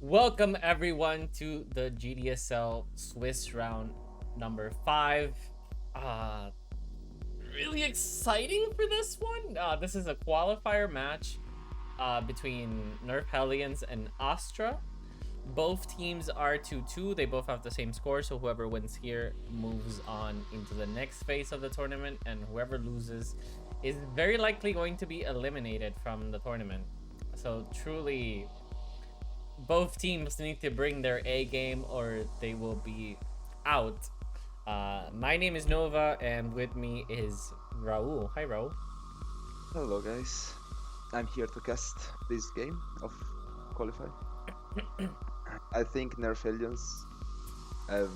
Welcome everyone to the GDSL Swiss round number 5. Really exciting for this one. This is a qualifier match between Nerf Hellions and Astra. Both teams are 2-2. They both have the same score, so whoever wins here moves on into the next phase of the tournament, and whoever loses is very likely going to be eliminated from the tournament. So truly, both teams need to bring their A game or they will be out. My name is Nova, and with me is Raul. Hi, Raul. Hello guys, I'm here to cast this game of Qualify. I think Nerf Hellions have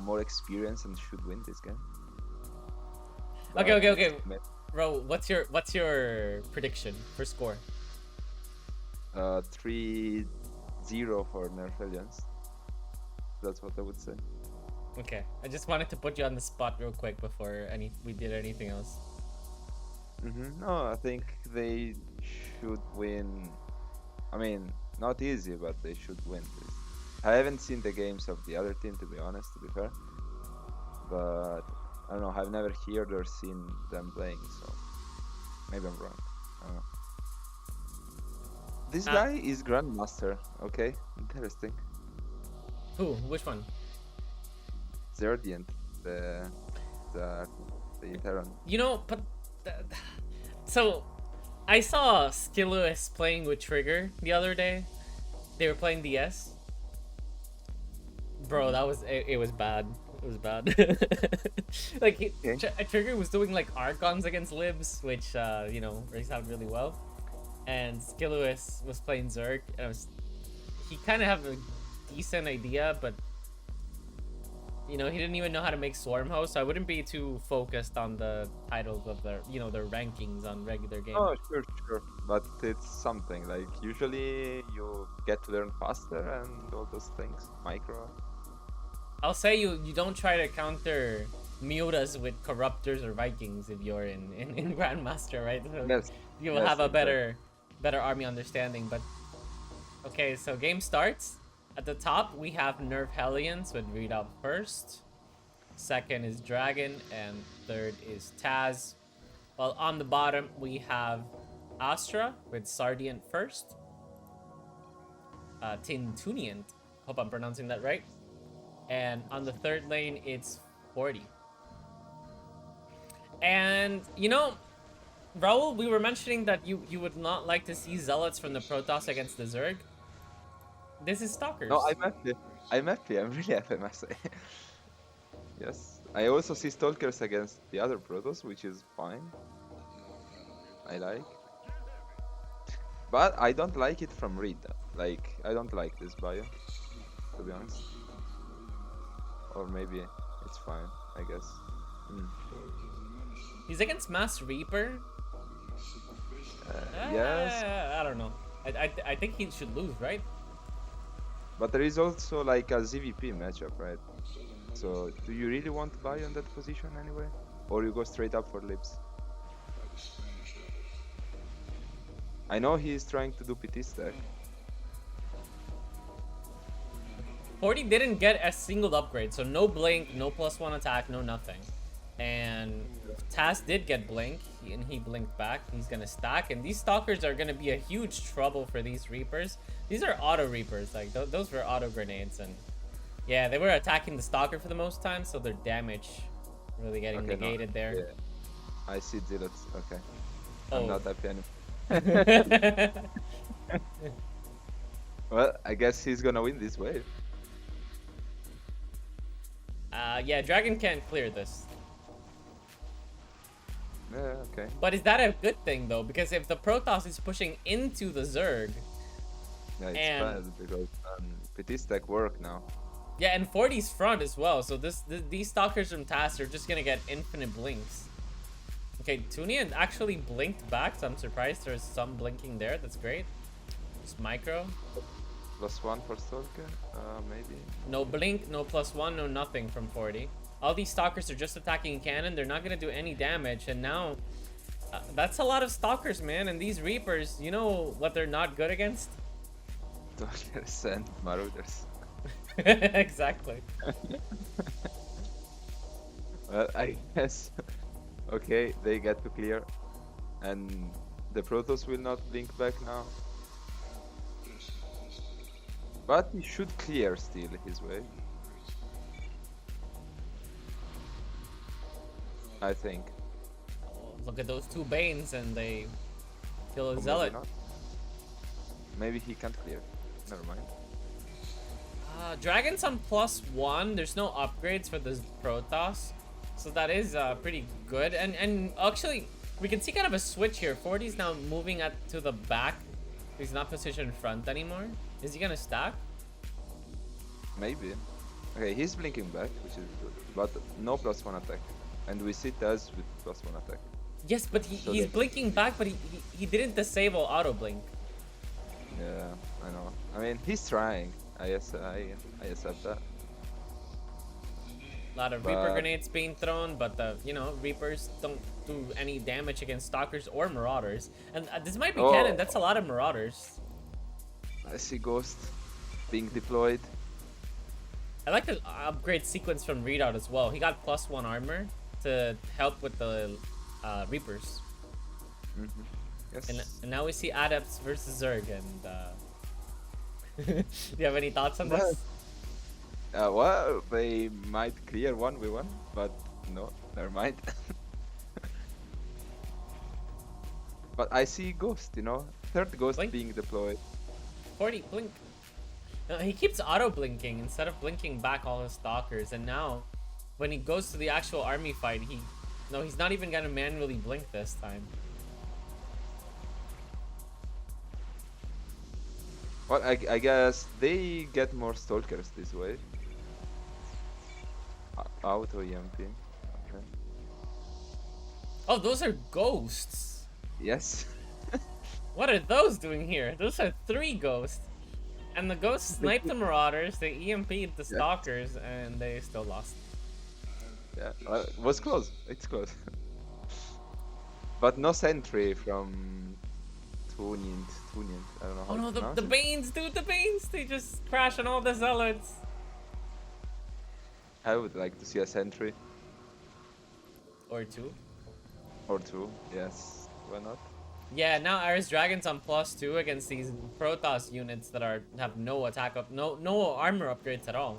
more experience and should win this game. Okay. Raul, what's your prediction for score? 3-0 for Nerf Hellions. That's what I would say. Okay, I just wanted to put you on the spot real quick before we did anything else. No, I think they should win. I mean, not easy, but they should win this. I haven't seen the games of the other team, to be honest, to be fair. But I don't know, I've never heard or seen them playing, so maybe I'm wrong. I don't know. This guy is Grandmaster, okay? Interesting. Who? Which one? ZaRDieNT, the veteran. You know, but so I saw Skillus playing with Trigger the other day. They were playing DS. Bro, that was it was bad. It was bad. Like Trigger was doing like Archons against Libs, which works out really well. And Skillus was playing Zerg, and he kind of have a decent idea, but he didn't even know how to make Swarm Host, so I wouldn't be too focused on the titles of their rankings on regular games. Oh, sure. But it's something, like, usually you get to learn faster and all those things. Micro. I'll say you don't try to counter Mutas with Corruptors or Vikings if you're in Grandmaster, right? So Yes. You will have a better army understanding, but... Okay, so game starts. At the top, we have Nerf Hellions with Readoubt first. Second is Dragon, and third is Taz. While on the bottom, we have Astra with ZaRDieNT first. TinTooneNT, hope I'm pronouncing that right. And on the third lane, it's 40. And, Raul, we were mentioning that you would not like to see Zealots from the Protoss against the Zerg. This is Stalkers. No, I'm happy. I'm really happy, I must say. Yes. I also see Stalkers against the other Protoss, which is fine. I like. But I don't like it from Readoubt. Like, I don't like this bio, to be honest. Or maybe it's fine, I guess. He's against Mass Reaper. Yes. I don't know. I think he should lose, right? But there is also like a ZVP matchup, right? So do you really want to buy on that position anyway? Or you go straight up for Libs? I know he is trying to do PT stack. 40 didn't get a single upgrade, so no blink, no +1 attack, no nothing. And Taz did get blink, and he blinked back. He's gonna stack, and these Stalkers are gonna be a huge trouble for these Reapers. These are auto Reapers, like those were auto grenades, and yeah, they were attacking the Stalker for the most time, so their damage really getting negated there. Yeah. I see Zealots, okay. Oh. I'm not happy anymore. Well, I guess he's gonna win this wave. Yeah, Dragon can't clear this. Yeah, okay. But is that a good thing though? Because if the Protoss is pushing into the Zerg, Yeah, it's bad because PT stack work now. Yeah, and 40's front as well. So these Stalkers from Taz are just gonna get infinite blinks. Okay, TinTooNENT actually blinked back, so I'm surprised there's some blinking there. That's great. Just micro. +1 for Stalker, maybe. No blink, no +1, no nothing from 40. All these Stalkers are just attacking cannon. They're not gonna do any damage, and now that's a lot of Stalkers, man. And these Reapers, you know what they're not good against? Stalkers and Marauders. Exactly. Well, I guess. Okay, they get to clear, and the Protoss will not blink back now. But he should clear still his way. I think. Oh, look at those two Banes, and they kill a Or maybe Zealot. not. Maybe he can't clear. Never mind. Dragon's on +1. There's no upgrades for this Protoss, so that is pretty good. And actually, we can see kind of a switch here. 40's now moving to the back. He's not positioned front anymore. Is he gonna stack? Maybe. Okay, he's blinking back, which is good. But no +1 attack. And we see Taz with +1 attack. Yes, but he's blinking back, but he didn't disable auto blink. Yeah, I know. I mean, he's trying. I accept that. A lot of Reaper grenades being thrown, but you know, Reapers don't do any damage against Stalkers or Marauders. And this might be canon. That's a lot of Marauders. I see Ghost being deployed. I like the upgrade sequence from Readout as well. He got +1 armor to help with the Reapers. Yes. And now we see Adepts versus Zerg. And do you have any thoughts on this? Well, they might clear 1v1, but no, never mind. But I see Ghost, you know, third Ghost Blink. being deployed. 40 blink. He keeps auto blinking instead of blinking back all his Stalkers, and now when he goes to the actual army fight, he's not even gonna manually blink this time. Well, I guess they get more Stalkers this way. Auto EMP. Okay. Oh, those are ghosts. Yes. What are those doing here? Those are 3 ghosts. And the ghosts sniped the Marauders, they EMP'd the Stalkers, and they still lost. Yeah, it was close. It's close. But no sentry from TinTooNENT. I don't know how Oh no, to pronounce the it. Banes, dude, the Banes! They just crash on all the Zealots. I would like to see a sentry Or 2. or 2. Yes, why not? Yeah, now ArEsDragon's on +2 against these Protoss units that have no attack up, no armor upgrades at all.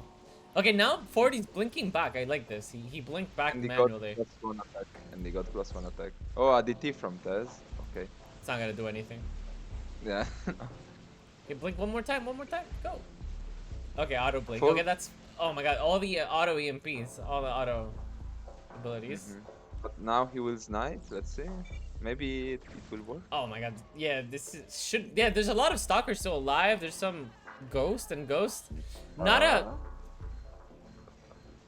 Okay, now 40's blinking back. I like this. He blinked back And he manually. got +1 attack. And they got +1 attack. Oh, ADT from Taz. Okay. It's not gonna do anything. Yeah. Okay, blink one more time. Go. Okay, auto blink. Full- Okay, that's. Oh my god, all the auto EMPs, all the auto abilities. But now he will snipe. Let's see. Maybe it will work. Oh my god, yeah, yeah, there's a lot of Stalkers still alive. There's some Ghost. Not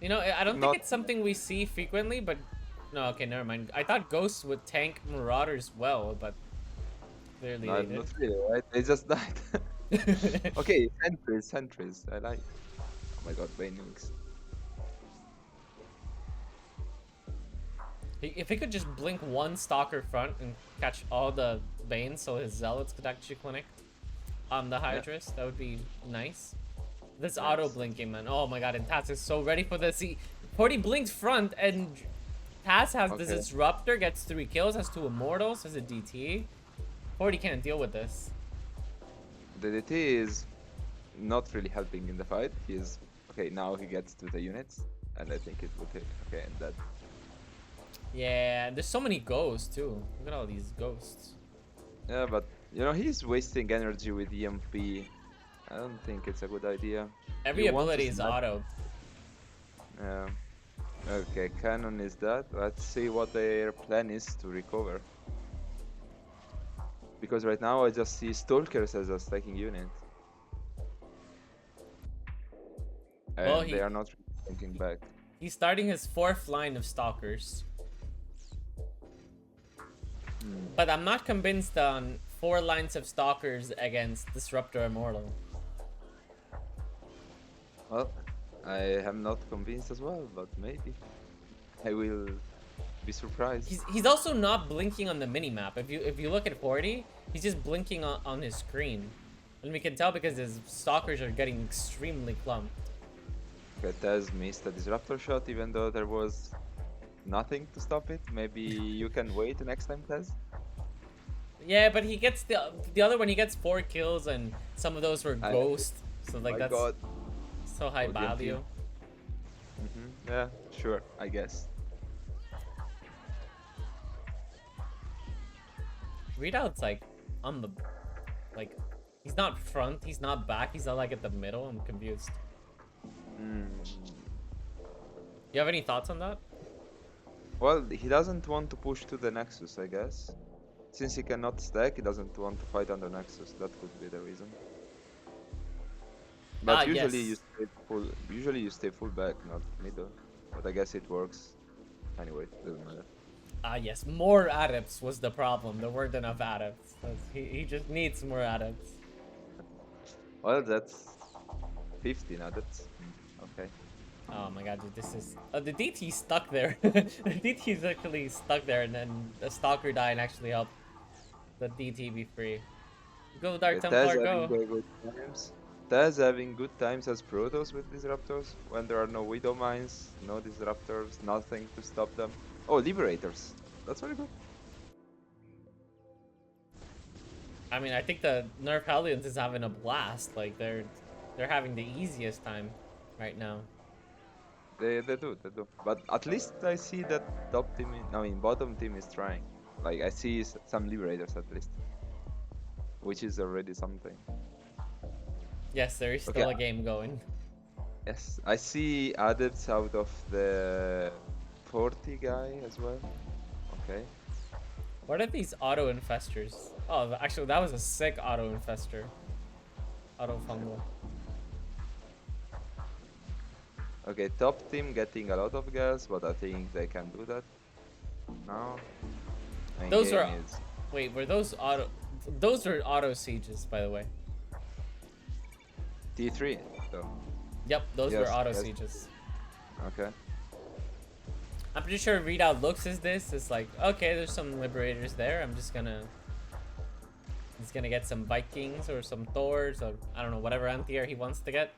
you know, I don't think it's something we see frequently, but no, okay, never mind. I thought Ghosts would tank Marauders well, but clearly No, they did. not really, right? They just died. Okay, sentries. I like. Oh my god, Banewings. If he could just blink one Stalker front and catch all the Banes so his Zealots could actually clinic on the Hydras, that would be nice. This auto blinking, man. Oh my god, and Taz is so ready for this. He 40 blinks front, and Taz has this Disruptor, gets 3 kills, has 2 Immortals, has a DT. 40 can't deal with this. The DT is not really helping in the fight. He's okay now. He gets to the units, and I think it will hit. Okay, and that. Yeah, there's so many ghosts too. Look at all these ghosts. Yeah, but you know he's wasting energy with EMP. I don't think it's a good idea. Every You want to ability is snipe- auto. Yeah. Okay, Cannon is that. Let's see what their plan is to recover. Because right now I just see Stalkers as a stacking unit. And Well, they are not thinking back. He's starting his 4th line of Stalkers. But I'm not convinced on 4 lines of Stalkers against Disruptor Immortal. Well, I am not convinced as well, but maybe. I will be surprised. He's also not blinking on the minimap. If you look at 40, he's just blinking on his screen. And we can tell because his stalkers are getting extremely clumped. Okay, Taz missed a disruptor shot even though there was nothing to stop it. Maybe you can wait next time, Taz. Yeah, but he gets the other one. He gets 4 kills, and some of those were ghost. So like My that's God. so high ODMT. value. Yeah, sure, I guess. Readout's like on the he's not front, he's not back, he's not like at the middle. I'm confused. You have any thoughts on that? Well, he doesn't want to push to the Nexus, I guess. Since he cannot stack, he doesn't want to fight on the Nexus. That could be the reason. But usually yes. you stay full back, not middle. But I guess it works. Anyway, doesn't matter. Yes, more adepts was the problem. There weren't enough adepts. He just needs more adepts. Well, that's 15 adepts. Okay. Oh my god, dude, this is... the DT's stuck there. The DT's actually stuck there, and then the Stalker die and actually helped the DT be free. Go, Dark Templar, go! Good times. Taz having good times as Protoss with Disruptors, when there are no Widow Mines, no Disruptors, nothing to stop them. Oh, Liberators! That's very good. I mean, I think the Nerf Hellions is having a blast. Like, they're having the easiest time right now. They do. But at least I see that top team, bottom team is trying. Like, I see some Liberators at least. Which is already something. Yes, there is still a game going. Yes, I see adepts out of the 40 guy as well. Okay. What are these auto infestors? Oh, actually, that was a sick auto infester. Auto fungal. Okay, top team getting a lot of gas, but I think they can do that now. Those are... Wait, were those auto... Those were auto sieges, by the way. T3, so. Yep, those were auto sieges. Okay. I'm pretty sure Readout looks as this. It's like, okay, there's some Liberators there. I'm just gonna... He's gonna get some Vikings or some Thors or, I don't know, whatever anti-air he wants to get.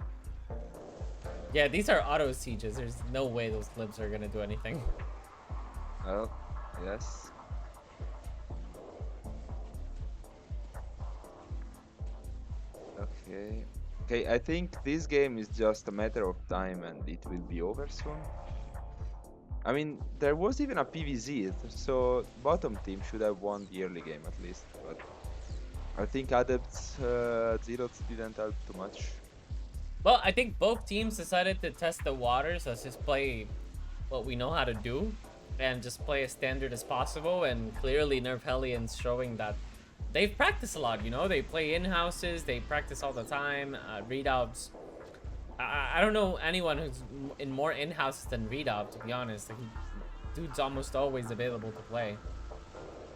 Yeah, these are auto sieges. There's no way those libs are gonna do anything. Well, yes. Okay. Okay, I think this game is just a matter of time and it will be over soon. I mean, there was even a PVZ, so bottom team should have won the early game at least, but I think Adepts Zealots didn't help too much. Well, I think both teams decided to test the waters. Let's just play what we know how to do and just play as standard as possible, and clearly Nerf Hellions showing that they've practiced a lot, you know? They play in-houses, they practice all the time, Readouts. I don't know anyone who's in more in-houses than Readout, to be honest. Like, dude's almost always available to play.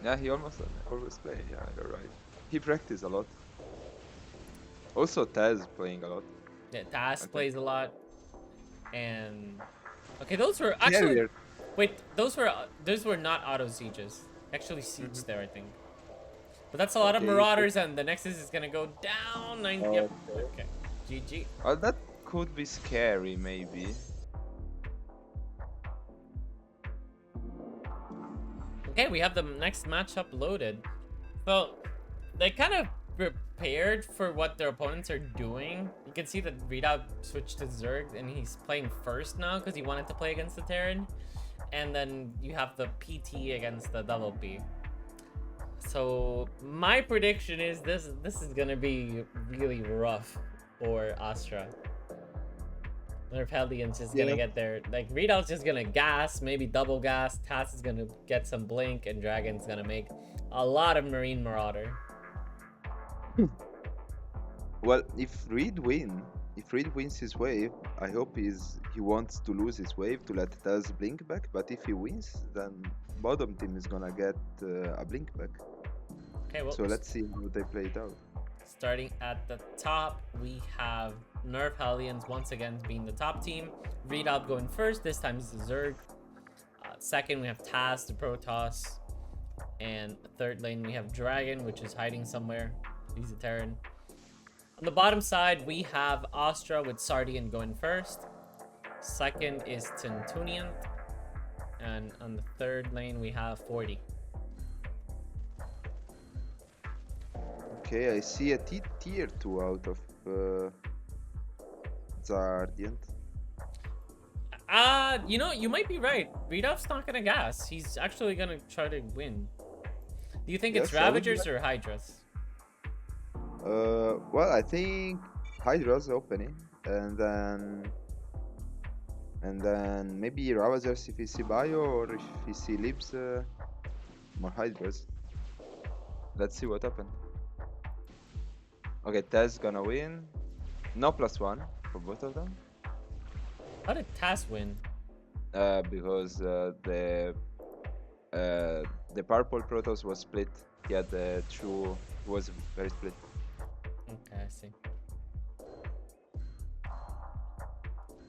Yeah, he almost always play, yeah, you're right. He practiced a lot. Also, Taz playing a lot. Yeah, Taz plays a lot. And... Okay, those were actually... Yeah, wait, those were not auto sieges. Actually siege there, I think. But that's a lot of Marauders, and the Nexus is gonna go down 90. Yep. Okay. GG. Well, that could be scary, maybe. Okay, we have the next matchup loaded. So, they kind of prepared for what their opponents are doing. You can see that Readout switched to Zerg, and he's playing first now because he wanted to play against the Terran. And then you have the PT against the Double P. So my prediction is this is gonna be really rough for Astra. Nerf Hellions just gonna get there. Like, Readout's just gonna gas, maybe double gas. Taz is gonna get some blink, and Dragon's gonna make a lot of Marine Marauder. Well, if Reed wins his wave, I hope he wants to lose his wave to let Taz blink back. But if he wins, then bottom team is gonna get a blink back. Okay, well, so let's see how they play it out. Starting at the top, we have Nerf Hellions once again being the top team. Readout going first. This time it's the Zerg. Second, we have Taz, the Protoss. And third lane, we have Dragon, which is hiding somewhere. He's a Terran. On the bottom side, we have Astra with ZaRDieNT going first. Second is TinTooneNT. And on the third lane, we have 40. Okay, I see a tier 2 out of ZaRDieNT. You know, you might be right. Readout's not gonna gas. He's actually gonna try to win. Do you think it's Yes, I would Ravagers or Hydras? Well, I think Hydra's opening, and then maybe Ravagers if he see Bio, or if he see Libs, more Hydras. Let's see what happens. Okay, Taz gonna win. No +1 for both of them. How did Taz win? Because the purple Protoss was split. He had the true was very split. Okay, I see.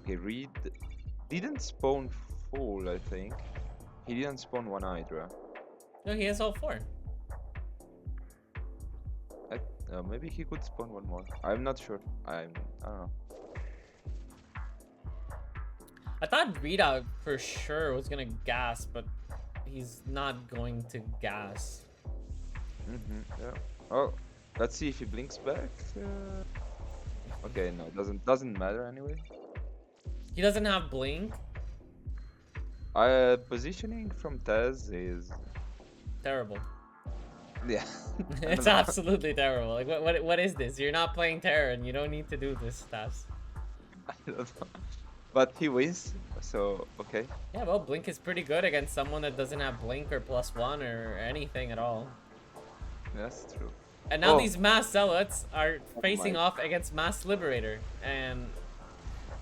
Okay, Reed didn't spawn full, I think. He didn't spawn one Hydra. No, he has all 4. Maybe he could spawn one more. I'm not sure. I don't know. I thought Readout for sure was gonna gas, but he's not going to gas. Yeah. Oh, let's see if he blinks back. Okay, no, doesn't matter anyway. He doesn't have blink. Positioning from Taz is Terrible. yeah. It's absolutely terrible. Like what is this? You're not playing Terran. You don't need to do this stuff. I don't know. But he wins, so okay. Yeah, well, blink is pretty good against someone that doesn't have blink or +1 or anything at all. That's true. And now Oh. these mass zealots are Oh facing my. off against mass liberator. And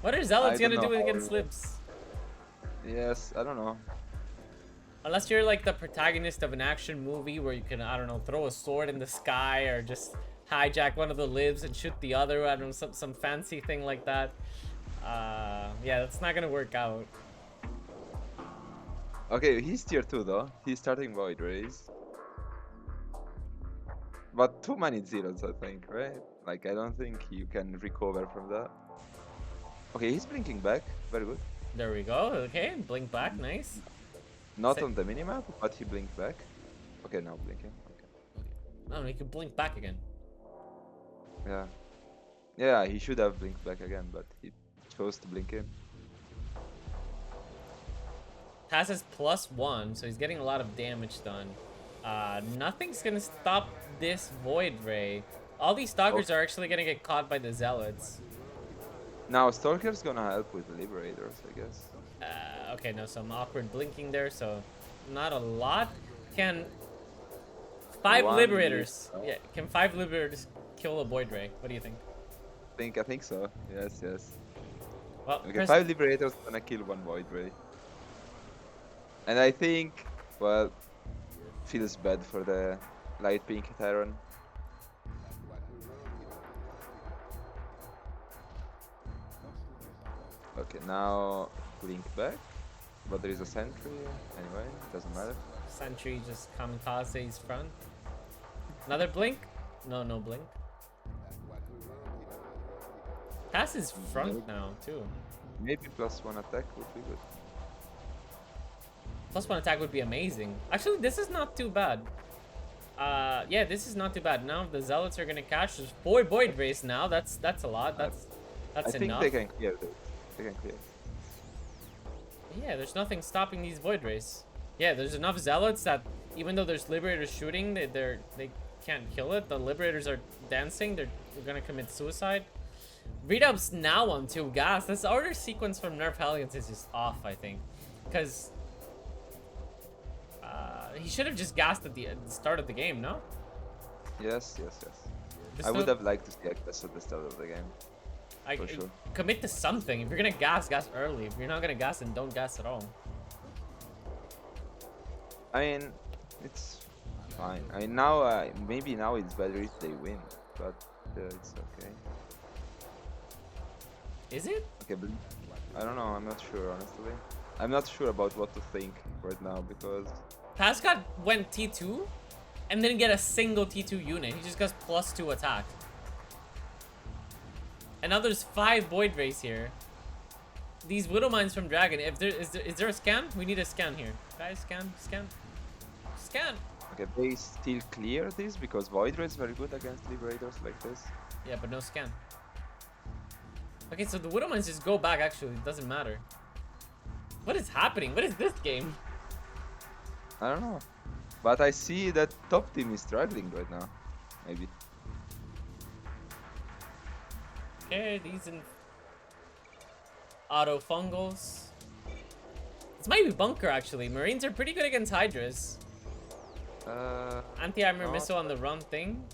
what are zealots I don't gonna do know how against it- libs? Yes, I don't know. Unless you're like the protagonist of an action movie where you can, I don't know, throw a sword in the sky or just hijack one of the libs and shoot the other. I don't know, some fancy thing like that. Yeah, that's not gonna work out. Okay, he's tier 2 though. He's starting Void Rays. But too many zeros, I think, right? Like, I don't think you can recover from that. Okay, he's blinking back. Very good. There we go. Okay, blink back, nice. Not Sa- on the minimap, but he blinked back. Okay, now blinking. Okay. Oh, he can blink back again. Yeah. Yeah, he should have blinked back again, but he chose to blink in. Taz is +1, so he's getting a lot of damage done. Nothing's gonna stop this Void Ray. All these stalkers are actually gonna get caught by the zealots. Now, Stalker's gonna help with the Liberators, I guess. Okay, no, some awkward blinking there, so not a lot. Can 5 One liberators? is- Yeah, can 5 liberators kill a Void Ray? What do you think? I think so. Yes, yes. Well, Okay, press- 5 Liberators gonna kill 1 Void Ray. And I think, well, feels bad for the light pink Terran. Okay, now blink back, but there is a sentry anyway, doesn't matter. Sentry just kamikazes front. Another blink? No, no blink. Pass is front now, too. Maybe +1 attack would be good. +1 attack would be amazing. Actually, this is not too bad. Yeah, this is not too bad. Now the zealots are gonna catch. There's 4 Void Rays now. That's a lot. That's I think enough. they can clear it. They can clear it. Yeah, there's nothing stopping these Void Rays. Yeah, there's enough zealots that even though there's liberators shooting, they can't kill it. The liberators are dancing. They're gonna commit suicide. Readout's now on 2 gas. This order sequence from Nerf Hellions is just off, I think, because he should have just gassed at the start of the game. No. Yes, yes, yes. Just I would no- have liked to see Agnes at the start of the game. For sure. Commit to something. If you're gonna gas early. If you're not gonna gas, then don't gas at all. I mean, it's fine. I mean, now, maybe now it's better if they win, but it's okay. Is it? Okay, but I don't know. I'm not sure, honestly. I'm not sure about what to think right now because Pascal went T2 and didn't get a single T2 unit. He just got +2 attack. And now there's 5 Void Rays here. These Widow Mines from Dragon. If there is there a scan? We need a scan here. Guys, scan. Okay, they still clear this because Void Ray is very good against Liberators like this. Yeah, but no scan. Okay, so the Widow Mines just go back actually. It doesn't matter. What is happening? What is this game? I don't know. But I see that top team is struggling right now. Maybe. Okay, these in auto fungals. This might be bunker actually. Marines are pretty good against Hydras. Anti-armor no. missile on the wrong thing.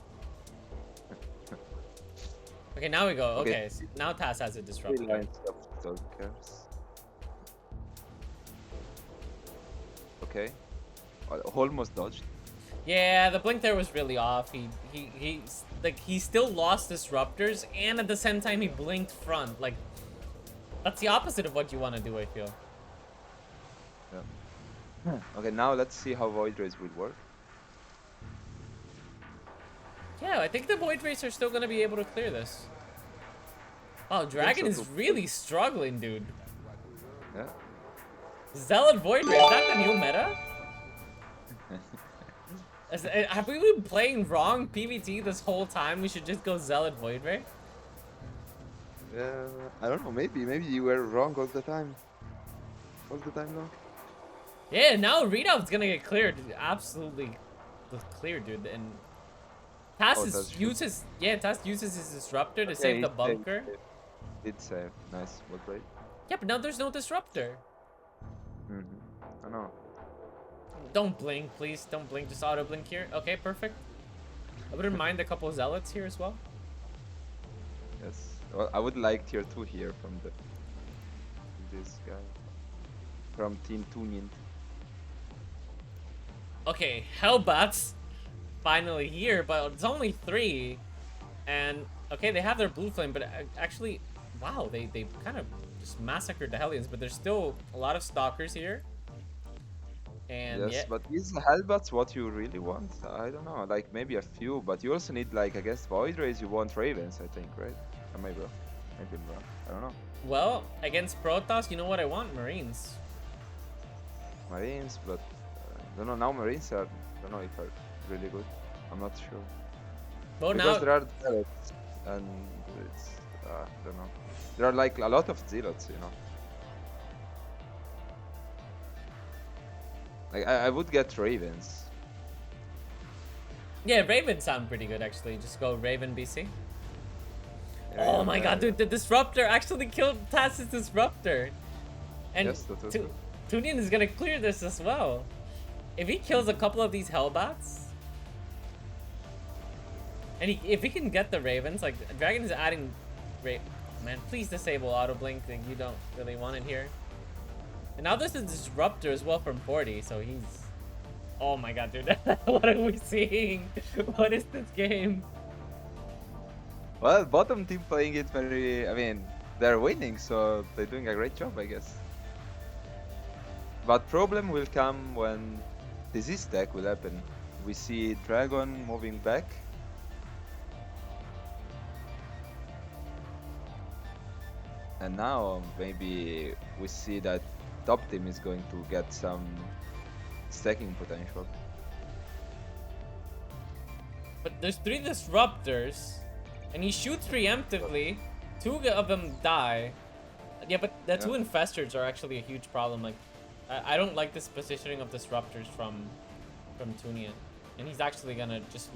Okay, now we go. Okay, so now Taz has a disruptor. 3 lines of stalkers. Okay. Almost dodged. Yeah, the blink there was really off. He still lost disruptors, and at the same time he blinked front. Like, that's the opposite of what you want to do, I feel. Yeah. Okay, now let's see how Void Rays will work. Yeah, I think the Void Rays are still gonna be able to clear this. Wow, Dragon is really struggling, dude. Yeah. Zealot Void Ray, is that the new meta? Have we been playing wrong PvT this whole time? We should just go Zealot Void Ray? I don't know, maybe you were wrong all the time. All the time though. Yeah, now Readout's gonna get cleared. Absolutely cleared, dude. And Taz uses his disruptor to save the bunker. Did save. Nice. What right? Yeah, but now there's no disruptor. I know. Don't blink, please. Don't blink. Just auto blink here. Okay, perfect. I wouldn't mind a couple zealots here as well. Yes. Well, I would like tier 2 here from this guy. From TinTooneNT. Okay, Hellbats finally here, but it's only 3. And okay, they have their blue flame, but actually, wow, they kind of just massacred the Hellions, but there's still a lot of stalkers here. And yes, but is Hellbats what you really want? I don't know, like maybe a few, but you also need, like, against Void Rays you want Ravens, I think, right? Am I wrong? Maybe I'm wrong. I don't know. Well, against Protoss, you know what I want? Marines. Marines, but I don't know, now Marines are, I don't know if are really good. I'm not sure. Well, because now there are zealots, and it's, I don't know. There are like a lot of zealots, you know. Like, I would get Ravens. yeah, Ravens sound pretty good actually. Just go Raven BC. Yeah, Oh my god, dude, the disruptor actually killed Taz's disruptor. And yes, that was good. TinTooNENT is gonna clear this as well. If he kills a couple of these Hellbats, and if he can get the Ravens, like Dragon is adding, man, please disable auto blink. Like, you don't really want it here. And now there's a disruptor as well from 40, so he's. Oh my god, dude, what are we seeing? What is this game? Well, bottom team playing it very, I mean, they're winning, so they're doing a great job, I guess. But problem will come when disease tech will happen. We see Dragon moving back. And now maybe we see that top team is going to get some stacking potential. But there's 3 disruptors, and he shoots preemptively. 2 of them die. Yeah, but the 2 infestors are actually a huge problem. Like, I don't like this positioning of disruptors from TinTooNENT, and he's actually gonna just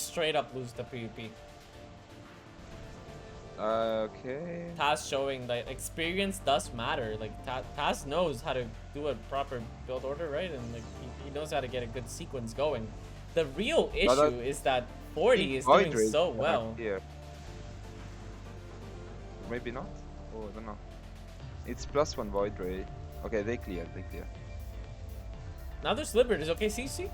straight up lose the PvP. Okay. Taz showing that experience does matter. Like, Taz knows how to do a proper build order, right? And like he knows how to get a good sequence going. The real issue is that 40 is doing so well. Here. Maybe not? Oh, I don't know. It's +1 Void Ray. Okay, they clear. Now there's Liberators. Okay, siege.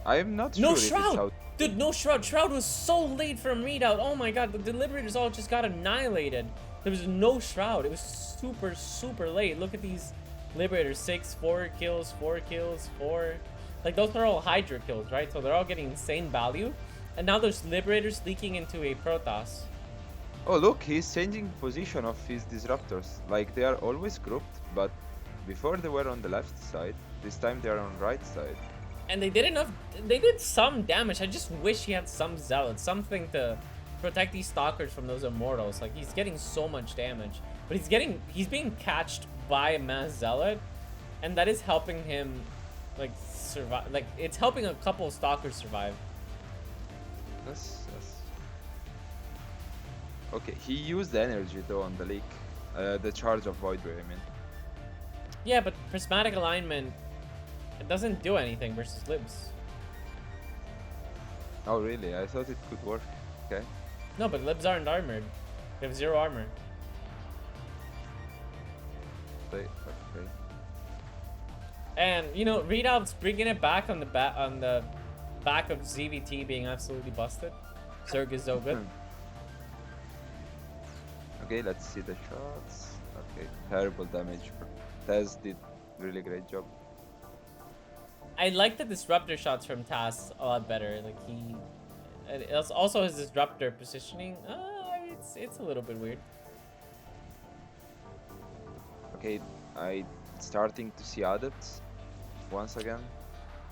I'm not No sure Shroud! if it's out. Dude, no Shroud. Shroud was so late from Readout. Oh my god, the Liberators all just got annihilated. There was no Shroud. It was super, super late. Look at these Liberators. 6, 4 kills, 4 kills, 4. Like, those are all Hydra kills, right? So they're all getting insane value. And now there's Liberators leaking into a Protoss. Oh look, he's changing position of his disruptors. Like they are always grouped, but before they were on the left side. This time they are on right side. And they did enough. They did some damage. I just wish he had some zealots, something to protect these stalkers from those immortals. Like he's getting so much damage, but he's being catched by a mass zealot, and that is helping him like survive. Like it's helping a couple of stalkers survive. Yes. Okay, he used the energy though on the leak, the charge of Void Ray, I mean. Yeah, but prismatic alignment, it doesn't do anything versus libs. Oh really? I thought it could work. Okay. No, but libs aren't armored. They have 0 armor. Okay. And you know, Readout's bringing it back on the back of ZVT being absolutely busted. Zerg is so good. Okay, let's see the shots. Okay, terrible damage. Taz did really great job. I like the disruptor shots from Taz a lot better. Like it's also his disruptor positioning. It's a little bit weird. Okay, I starting to see adepts once again.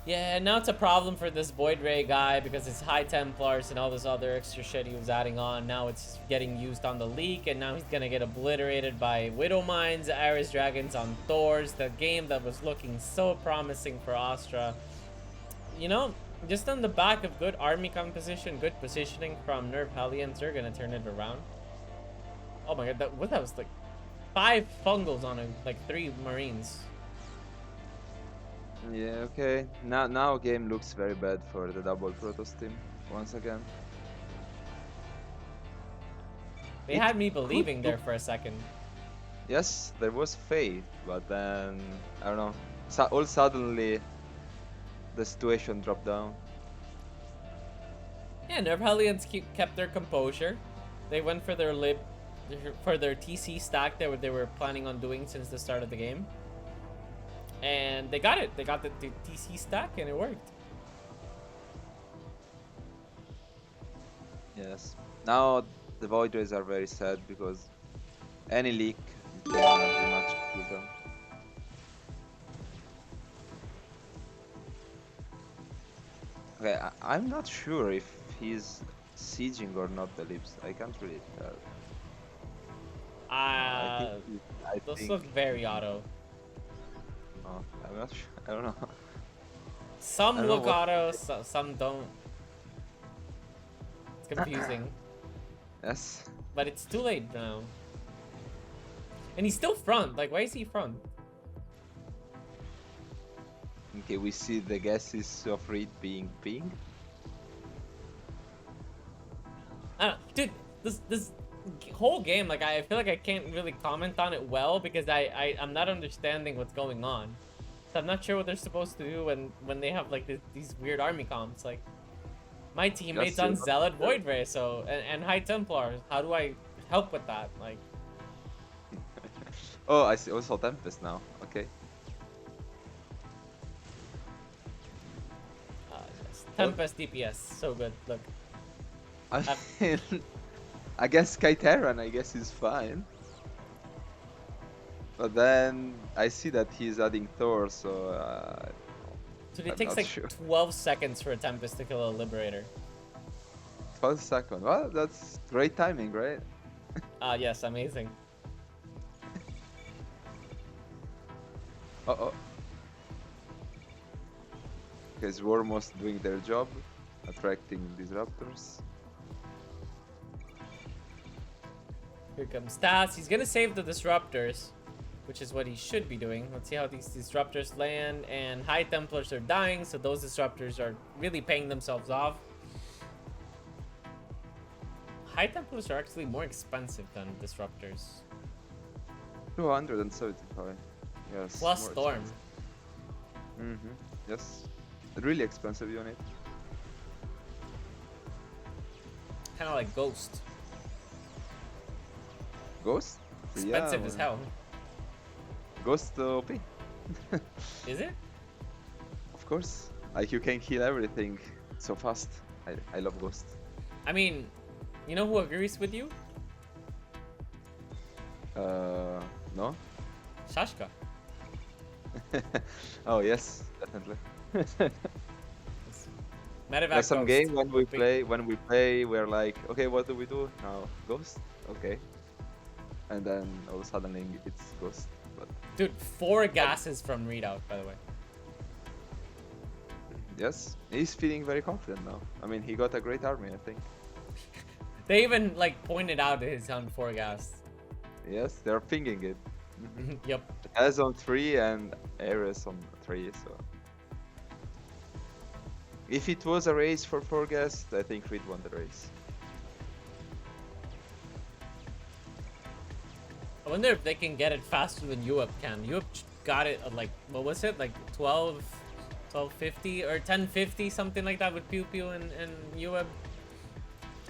Yeah, now it's a problem for this Void Ray guy because it's High Templars and all this other extra shit he was adding on. Now it's getting used on the leak, and now he's gonna get obliterated by Widow Mines, ArEsDragons on Thors, the game that was looking so promising for Astra. You know, just on the back of good army composition, good positioning from Nerf Hellions, they're gonna turn it around. Oh my god, that was like 5 fungals on him, like 3 Marines. Yeah, okay. Now game looks very bad for the double Protoss team once again. They had me believing there for a second. Yes, there was faith, but then I don't know. All suddenly, the situation dropped down. Yeah, Nerf Hellions kept their composure. They went for their TC stack that they were planning on doing since the start of the game. And they got it. They got the TC stack, and it worked. Yes. Now the Void Rays are very sad because any leak is gonna pretty much kill them. Okay, I'm not sure if he's sieging or not the lips. I can't really tell. Those look very auto. Oh, I'm not sure. I don't know. Some look auto, some don't. It's confusing. Yes. But it's too late now. And he's still front. Like, why is he front? Okay, we see the guesses of Reed being ping. Dude, this whole game, like, I feel like I can't really comment on it well because I'm not understanding what's going on. So I'm not sure what they're supposed to do when they have like these weird army comps. Like, my teammates on Zealot Void Ray, so and High Templar. How do I help with that? Like, oh, I see. Also Tempest now. Okay. Yes. Tempest DPS, so good. Look. I mean, against Kaiteran, I guess is fine. But then I see that he's adding Thor, so. Dude, it takes like 12 seconds for a Tempest to kill a Liberator. 12 seconds. Well, that's great timing, right? Yes, amazing. Uh-oh. Okay, Swarmos doing their job, attracting disruptors. Here comes Taz. He's gonna save the disruptors, which is what he should be doing. Let's see how these disruptors land. And High Templars are dying, so those disruptors are really paying themselves off. High Templars are actually more expensive than disruptors. 275. Yes. Plus Storm. Yes. A really expensive unit. Kind of like Ghost. Ghost? Expensive as hell. Ghost OP. Is it? Of course. Like you can kill everything so fast. I love Ghost. I mean, you know who agrees with you? No? Shashka. Oh yes, definitely. Medevac There's some Ghost. game when we play, we're like, okay, what do we do now? Ghost? Okay. And then all of a sudden it's Ghost. But Dude, 4 gases from Readout, by the way. yes, he's feeling very confident now. I mean, he got a great army, I think. They even like pointed out his on 4 gas. Yes, they're pinging it. Yep. As on 3 and Ares on 3, so. If it was a race for 4 gas, I think Reed won the race. I wonder if they can get it faster than UP can. UP got it at like, what was it? Like 1250 or 1050, something like that with Pew Pew and UP.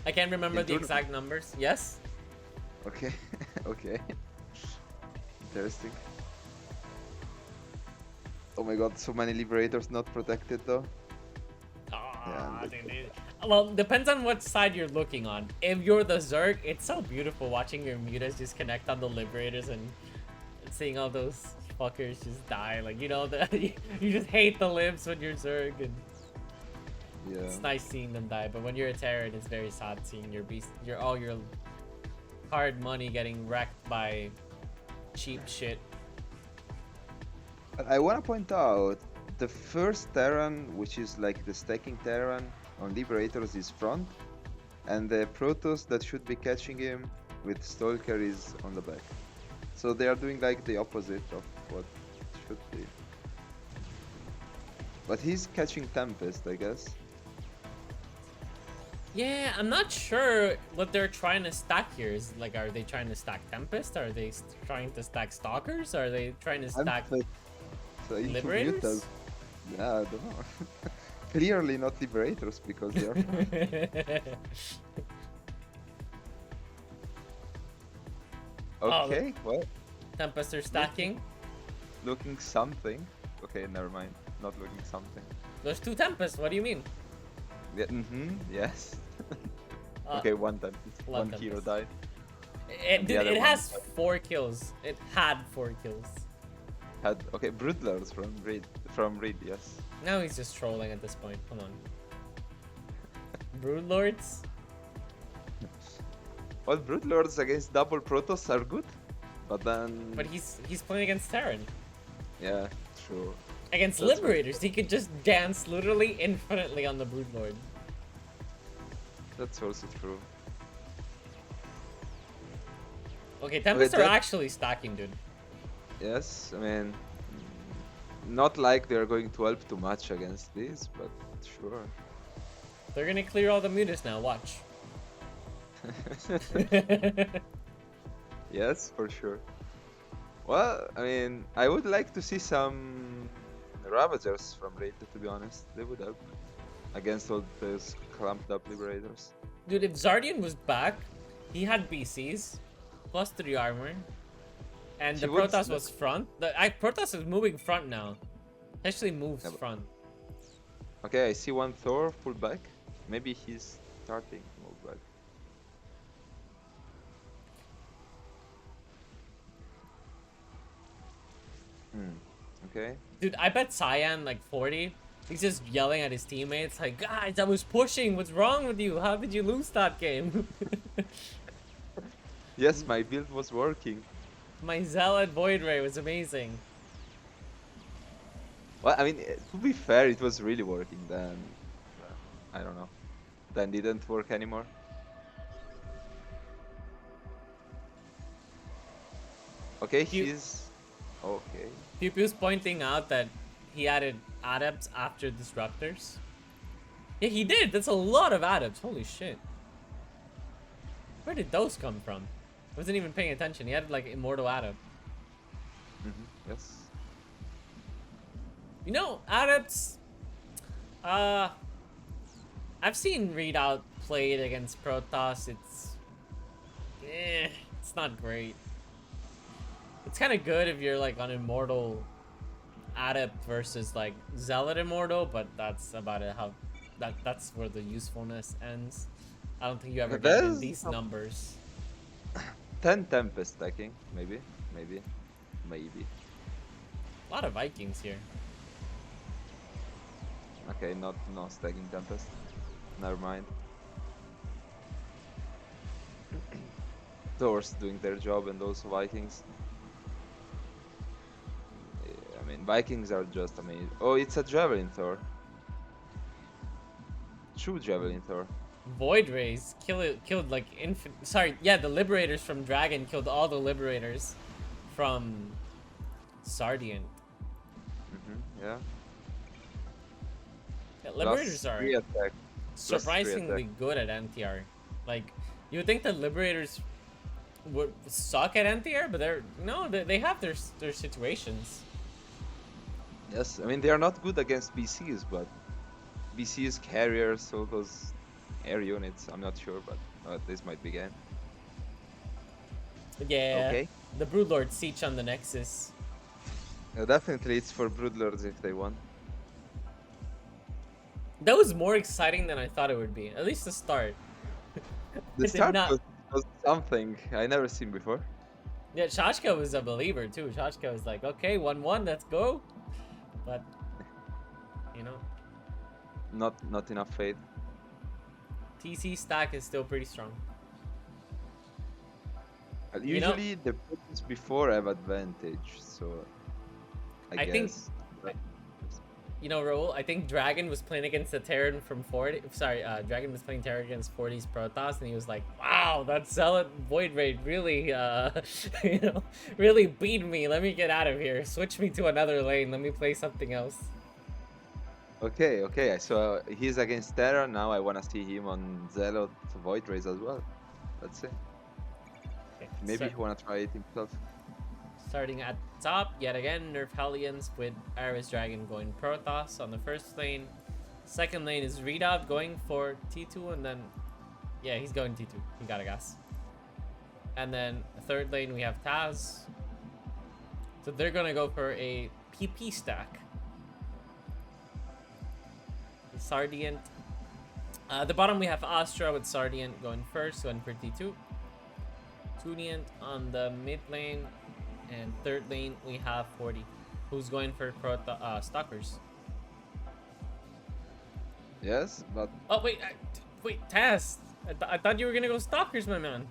I can't remember the exact numbers. Yes? Okay, okay. Interesting. Oh my god, so many liberators not protected though. Ah, well, depends on what side you're looking on. If you're the Zerg, it's so beautiful watching your mutas just connect on the liberators and seeing all those fuckers just die. Like, you know, you just hate the libs when you're Zerg, and Yeah. it's nice seeing them die. But when you're a Terran, it's very sad seeing your beast, all your hard money getting wrecked by cheap shit. I want to point out the first Terran, which is like the stacking Terran on Liberators, is front, and the Protoss that should be catching him with Stalker is on the back. So they are doing like the opposite of what it should be. But he's catching Tempest, I guess. Yeah, I'm not sure what they're trying to stack here. Is like, are they trying to stack Tempest? Are they trying to stack Stalkers? Are they trying to stack Liberators? Yeah, I don't know. Clearly not Liberators because they are. Okay, well. Tempest are stacking. Looking something. Okay, never mind. Not looking something. There's 2 Tempests. What do you mean? Yeah, yes. Okay, one Tempest. One hero died. It has 4 kills. It had 4 kills. Okay, Broodlords from Reed, yes. Now he's just trolling at this point. Come on. Broodlords? Well, Broodlords against double Protoss are good, but then. But he's playing against Terran. Yeah, true. Against That's Liberators, he could just dance literally infinitely on the Broodlord. That's also true. Okay, Tempests are actually stacking, dude. Yes, I mean, not like they're going to help too much against this, but sure. They're gonna clear all the mutas now, watch. Yes, for sure. Well, I mean, I would like to see some Ravagers from Raid, to be honest. They would help against all those clamped up Liberators. Dude, if ZaRDieNT was back, he had BCs, plus 3 armor, and the Protoss was front. The Protoss is moving front now. Actually moves front. Okay, I see one Thor pull back. Maybe he's starting to move back. Okay. Dude, I bet Cyan like 40. He's just yelling at his teammates like, guys, I was pushing. What's wrong with you? How did you lose that game? Yes, my build was working. My Zealot Void Ray was amazing. Well, I mean, to be fair, it was really working then. I don't know. Then didn't work anymore. Okay, he's... Okay. Pew Pew's pointing out that he added adepts after disruptors. Yeah, he did. That's a lot of adepts. Holy shit. Where did those come from? I wasn't even paying attention. He had like Immortal Adept. Yes. You know, adepts. I've seen Readout played against Protoss. It's not great. It's kind of good if you're like on Immortal Adept versus like Zealot Immortal, but that's about it. How that's where the usefulness ends. I don't think you ever get it in There's these numbers. 10 Tempest stacking, maybe, maybe, maybe. A lot of Vikings here. Okay, not no stacking Tempest. Never mind. Thor's doing their job, and also Vikings. Yeah, I mean, Vikings are just amazing. Oh, it's a Javelin Thor. True Javelin Thor. Void Rays killed like sorry, yeah, the Liberators from Dragon killed all the Liberators from ZaRDieNT. Yeah. Yeah, Liberators are Three attack. surprisingly good at NTR. Like, you would think the Liberators would suck at NTR, but they have their situations. Yes, I mean they are not good against BCs, but BCs, carriers, all those air units. I'm not sure, but this might be game. Yeah. Okay. The Broodlord siege on the Nexus. Definitely, it's for Broodlords if they want. That was more exciting than I thought it would be. At least the start. The It did start not- was something I never seen before. Yeah, Shashka was a believer too. Shashka was like, okay, 1-1, let's go. But, you know, Not enough faith. TC stack is still pretty strong. Usually the players before have advantage, so I think- guess. You know, Raul, I think Dragon was playing against the Terran from 40. Sorry, Dragon was playing Terran against 40's Protoss, and he was like, wow, that Zealot Void Raid really, really beat me. Let me get out of here. Switch me to another lane. Let me play something else. Okay. So he's against Terra. Now I wanna see him on Zealot Void Rays as well. Let's see. Okay, Maybe he wanna try it himself. Starting at top, yet again, Nerf Hellions with ArEsDragon going Protoss on the first lane. Second lane is Readoubt going for T2, and then, yeah, he's going T2. He got a gas. And then the third lane, we have Taz. So they're gonna go for a PP stack. ZaRDieNT. At the bottom, we have Astra with ZaRDieNT going first, going for T2. TinTooNENT on the mid lane. And third lane, we have 40, who's going for Stalkers. Yes, but Oh, wait, Taz. I thought you were going to go Stalkers, my man.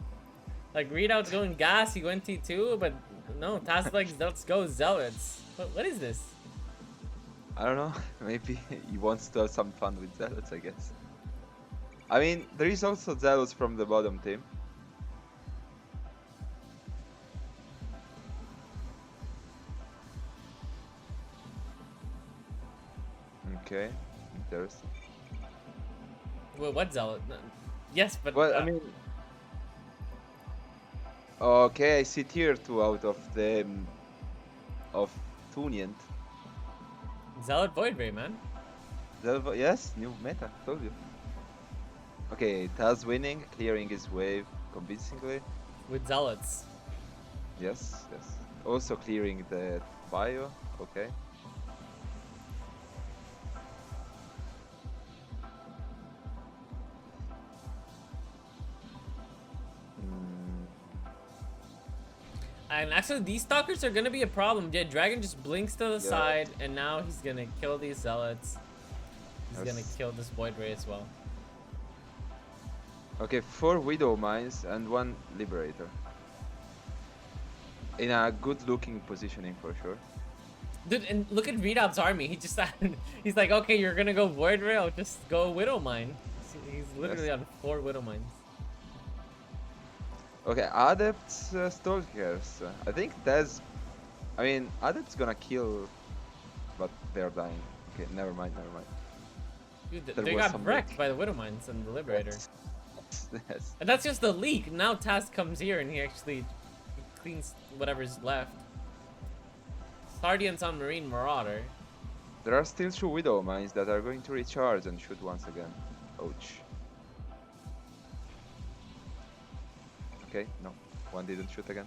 Like, Readout's going gas, he went T2, but no, Taz like, let's go Zealots. What is this? I don't know. Maybe he wants to have some fun with Zealots, I guess. I mean, there is also Zealots from the bottom team. Okay, interesting. Well, what Zealot? No, yes, but... Well, I mean... Okay, I see tier 2 out of the... of TinTooNENT. Zealot Void Ray, man. Yes, new meta, told you. Okay, Taz winning, clearing his wave convincingly. With Zealots. Yes. Also clearing the bio, okay. And actually, these Stalkers are gonna be a problem. Yeah, Dragon just blinks to the side, and now he's gonna kill these Zealots. He's gonna kill this Void Ray as well. Okay, 4 Widow Mines and 1 Liberator. In a good looking positioning for sure. Dude, and look at Readout's army. He just he's like, okay, you're gonna go Void Ray, I'll just go Widow Mine. He's literally on 4 Widow Mines. Okay, Adepts, Stalkers. I think that's... I mean, Adept's gonna kill, but they're dying. Okay, never mind. Dude, There they was got some wrecked break. by the Widow Mines and the Liberator. Yes. And that's just the leak. Now Taz comes here and he actually cleans whatever's left. ZaRDieNT's on Marine Marauder. There are still 2 Widow Mines that are going to recharge and shoot once again. Ouch. Okay, no. One didn't shoot again.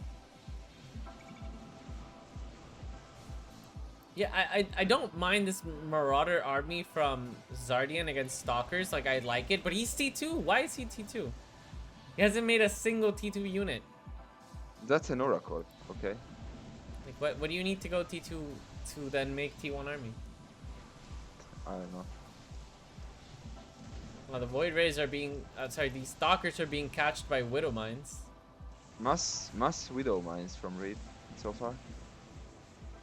Yeah, I don't mind this Marauder army from ZaRDieNT against Stalkers. Like, I like it, but he's T2. Why is he T2? He hasn't made a single T2 unit. That's an Oracle, okay? Like, what do you need to go T2 to then make T1 army? I don't know. Well, the Void Rays are being... sorry, these Stalkers are being catched by Widow Mines. Mass Widow Mines from Reed so far.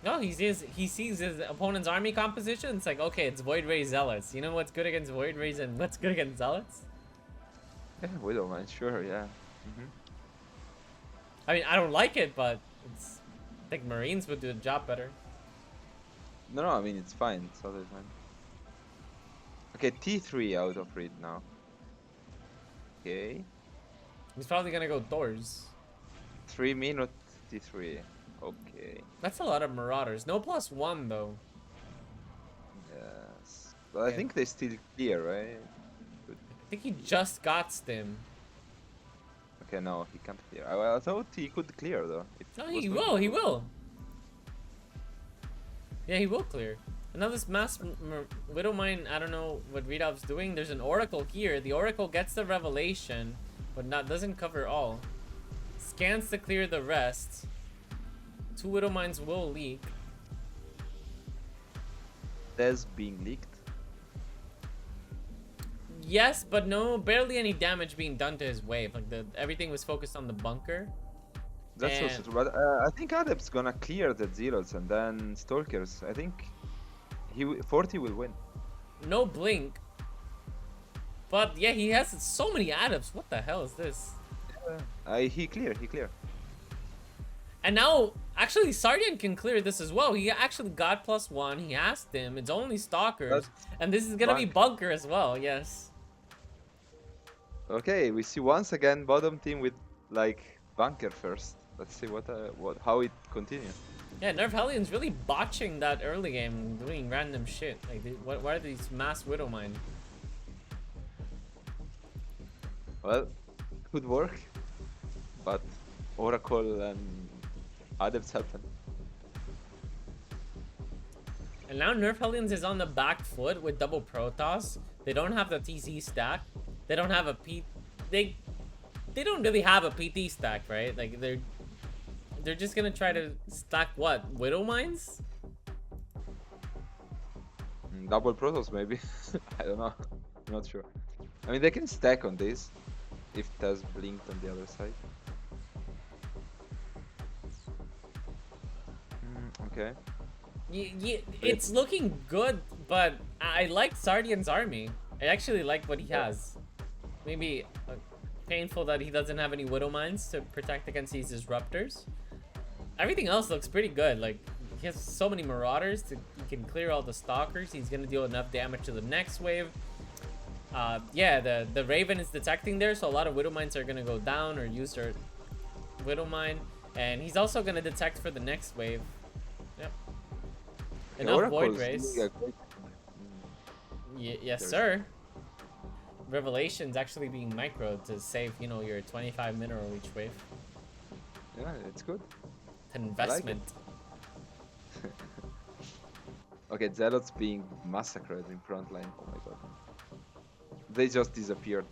No, he sees his opponent's army composition. It's like, okay, it's Void Ray Zealots. You know what's good against Void Rays and what's good against Zealots? Yeah, Widow Mines, sure, yeah. I mean, I don't like it, but it's... I think Marines would do the job better. No, I mean, it's fine. It's totally fine. Okay, T3 out of Reed now. Okay. He's probably gonna go Thors. 3 minute T3. Okay. That's a lot of Marauders. No +1 though. Yes. But I think they still clear, right? I think he just got Stim. Okay, no, he can't clear. I thought he could clear though. No, he will. He will. Yeah, he will clear. And now this mass Widow Mine, I don't know what Readout's doing. There's an Oracle here. The Oracle gets the Revelation, but doesn't cover all. Scans to clear the rest. 2 Widow Mines will leak. Tez being leaked. Yes, but no, barely any damage being done to his wave. Like everything was focused on the bunker. That's also true. But I think Adept's gonna clear the zealots and then Stalkers. I think 40 will win. No blink. But yeah, he has so many Adepts. What the hell is this? He clear. And now, actually, ZaRDieNT can clear this as well. He actually got +1. He asked him. It's only Stalkers. And this is gonna be bunker as well, yes. Okay, we see once again bottom team with like bunker first. Let's see how it continues. Yeah, Nerf Hellions really botching that early game, doing random shit. Like, what are these mass Widow Mine? Well, could work, but Oracle and Adepts happen. And now Nerf Hellions is on the back foot with double Protoss. They don't have the TC stack. They don't have a P. They don't really have a PT stack, right? Like they're just gonna try to stack what? Widow Mines? Double Protoss maybe. I don't know. I'm not sure. I mean, they can stack on this if Taz blinked on the other side. Okay. It's looking good, but I like ZaRDieNT's army. I actually like what he has. Maybe painful that he doesn't have any Widow Mines to protect against these Disruptors. Everything else looks pretty good. Like, he has so many Marauders. He can clear all the Stalkers. He's going to deal enough damage to the next wave. Yeah, the Raven is detecting there, so a lot of Widow Mines are going to go down or use their Widow Mine. And he's also going to detect for the next wave. Yep. Enough Void Rays. Yes, sir. Revelation's actually being microed to save, you know, your 25 mineral each wave. Yeah, it's good. An investment. Like okay, Zealots being massacred in front line. Oh my god. They just disappeared.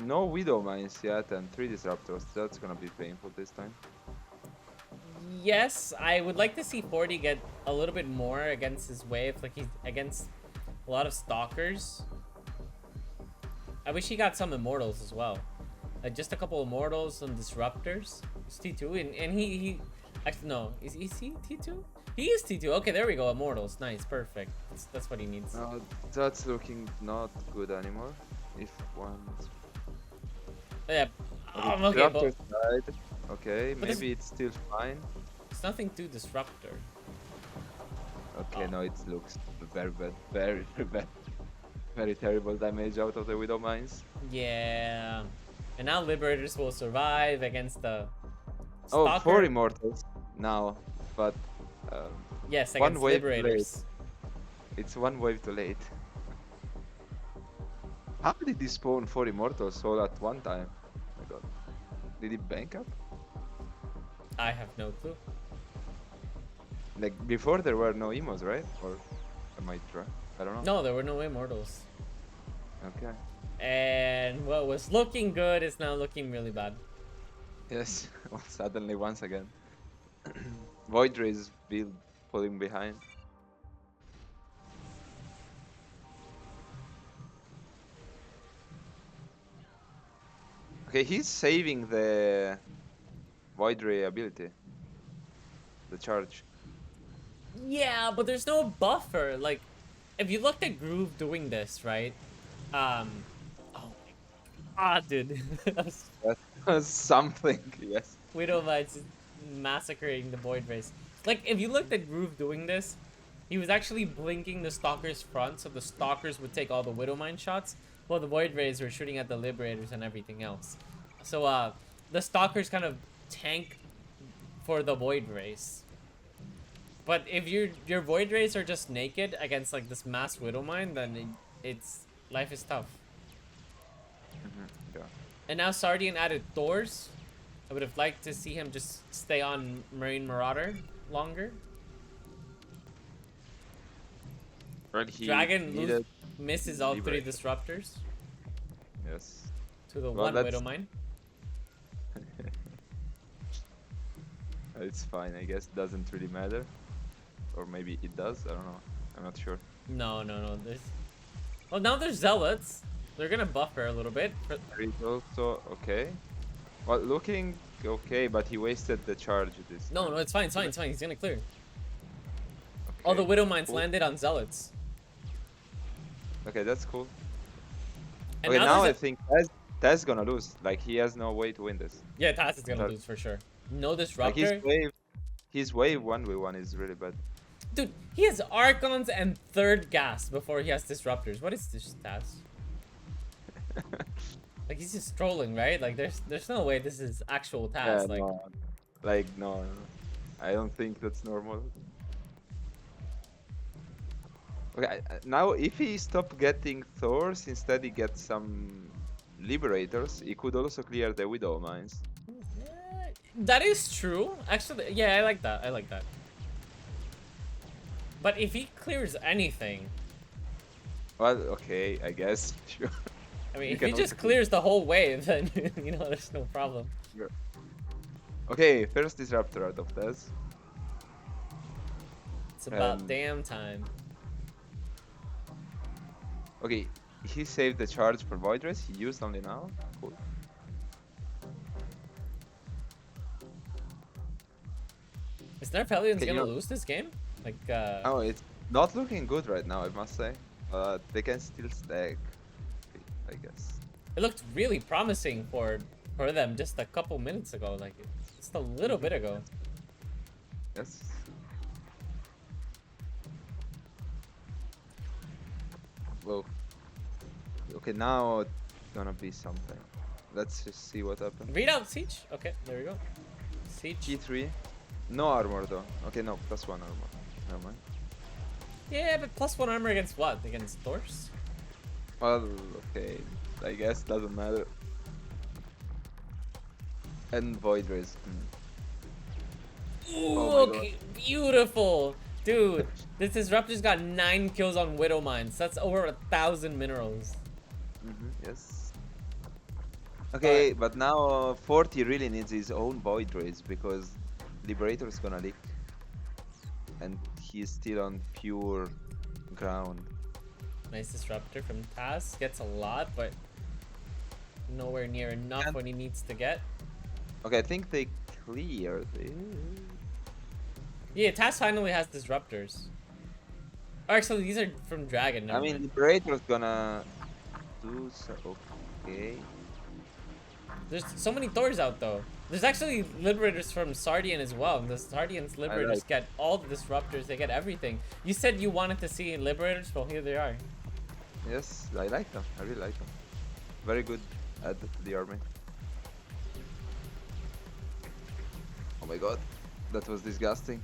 No Widow Mines yet and 3 Disruptors. That's gonna be painful this time. Yes, I would like to see 40 get a little bit more against his wave. Like, he's against a lot of Stalkers. I wish he got some Immortals as well. Like, just a couple Immortals, some Disruptors. It's T2, and he actually, no. Is he T2? He is T2. Okay, there we go. Immortals. Nice, perfect. That's what he needs. No, that's looking not good anymore. If one... Yeah. Okay, but... Okay, but maybe it's still fine. It's nothing too Disruptor. Okay, no, it looks very bad. Very bad. Very terrible damage out of the Widow Mines. Yeah. And now Liberators will survive against the Stalker. Oh, 4 Immortals now, but yes, against Liberators. It's one wave too late. How did he spawn 4 Immortals all at one time? Oh my god. Did he bank up? I have no clue. Like before there were no emos, right? Or am I right? I don't know. No, there were no immortals. Okay. And what was looking good is now looking really bad. Yes. Well, suddenly once again. Void Rays build pulling behind. Okay, he's saving the Void Ray ability. The charge. Yeah, but there's no buffer. Like, if you looked at Groove doing this, right? Oh my god, dude. That was something, yes. Widowmines massacring the Void Race. Like, if you looked at Groove doing this, he was actually blinking the Stalker's front, so the Stalkers would take all the Widowmine shots, while the Void Rays were shooting at the Liberators and everything else. So, the Stalkers kind of tank for the Void Race. But if your Void Rays are just naked against, like, this mass Widowmine, then it's... life is tough. Yeah. And now ZaRDieNT added Thors. I would have liked to see him just stay on Marine Marauder longer. Right, he Dragon needed... misses all 3 Liberator. disruptors Yes. to the Well, one that's- Widowmine. It's fine, I guess. Doesn't really matter. Or maybe it does, I don't know. I'm not sure. No. There's... Well, now there's Zealots. They're gonna buff her a little bit. It's also okay. Well, looking okay, but he wasted the charge this No, time. it's fine. He's gonna clear. All the Okay, Widowmines cool. landed on Zealots. Okay, that's cool. And Okay, now I there's think Taz gonna lose. Like, he has no way to win this. Yeah, Taz is gonna Taz- lose for sure. No Like, Disruptor. his wave 1v1 is really bad. Dude, he has Archons and 3rd gas before he has Disruptors. What is this, Taz? Like, he's just trolling, right? Like, there's no way this is actual Taz. Like, no. Like, no. I don't think that's normal. Okay, now if he stop getting Thors, instead he gets some Liberators, he could also clear the Widow mines. that is true. Actually, yeah, I like that. But if he clears anything, Well, okay, I guess. Sure. I mean, You if he can just also- clears the whole wave, then, you know, there's no problem. Okay, first Disruptor out of Taz. It's about Um, damn time. Okay, he saved the charge for Void Rays, he used only now. Cool. Is Nerf Hellions Okay, gonna you- lose this game? Like, Oh, it's not looking good right now, I must say. They can still stack, I guess. it looked really promising for them just a couple minutes ago. Like, just a little bit ago. Yes. Well, okay, now it's gonna be something. Let's just see what happens. Readout Siege? Okay, there we go. Siege. G3. No armor though. Okay, no, +1 armor. Never mind. Yeah, but +1 armor against what? Against Thors? Well, okay. I guess doesn't matter. And Void Rays. Ooh, Oh my okay, beautiful. Dude, this Disruptor's got 9 kills on Widow Mines. That's over 1,000 minerals. Yes. Okay, but now 40 really needs his own Void Rays because Liberator is gonna leak. And he's still on pure ground. Nice Disruptor from Taz. Gets a lot, but nowhere near enough And- when he needs to get. Okay, I think they cleared it. Yeah, Taz finally has Disruptors. Oh, actually, these are from Dragon. I never mean, mind. Liberator's gonna do so. Okay. There's so many Thors out, though. There's actually Liberators from ZaRDieNT as well. The ZaRDieNT's Liberators like- get all the Disruptors. They get everything. You said you wanted to see Liberators? Well, here they are. Yes, I like them. I really like them. Very good add to the army. Oh my god, that was disgusting.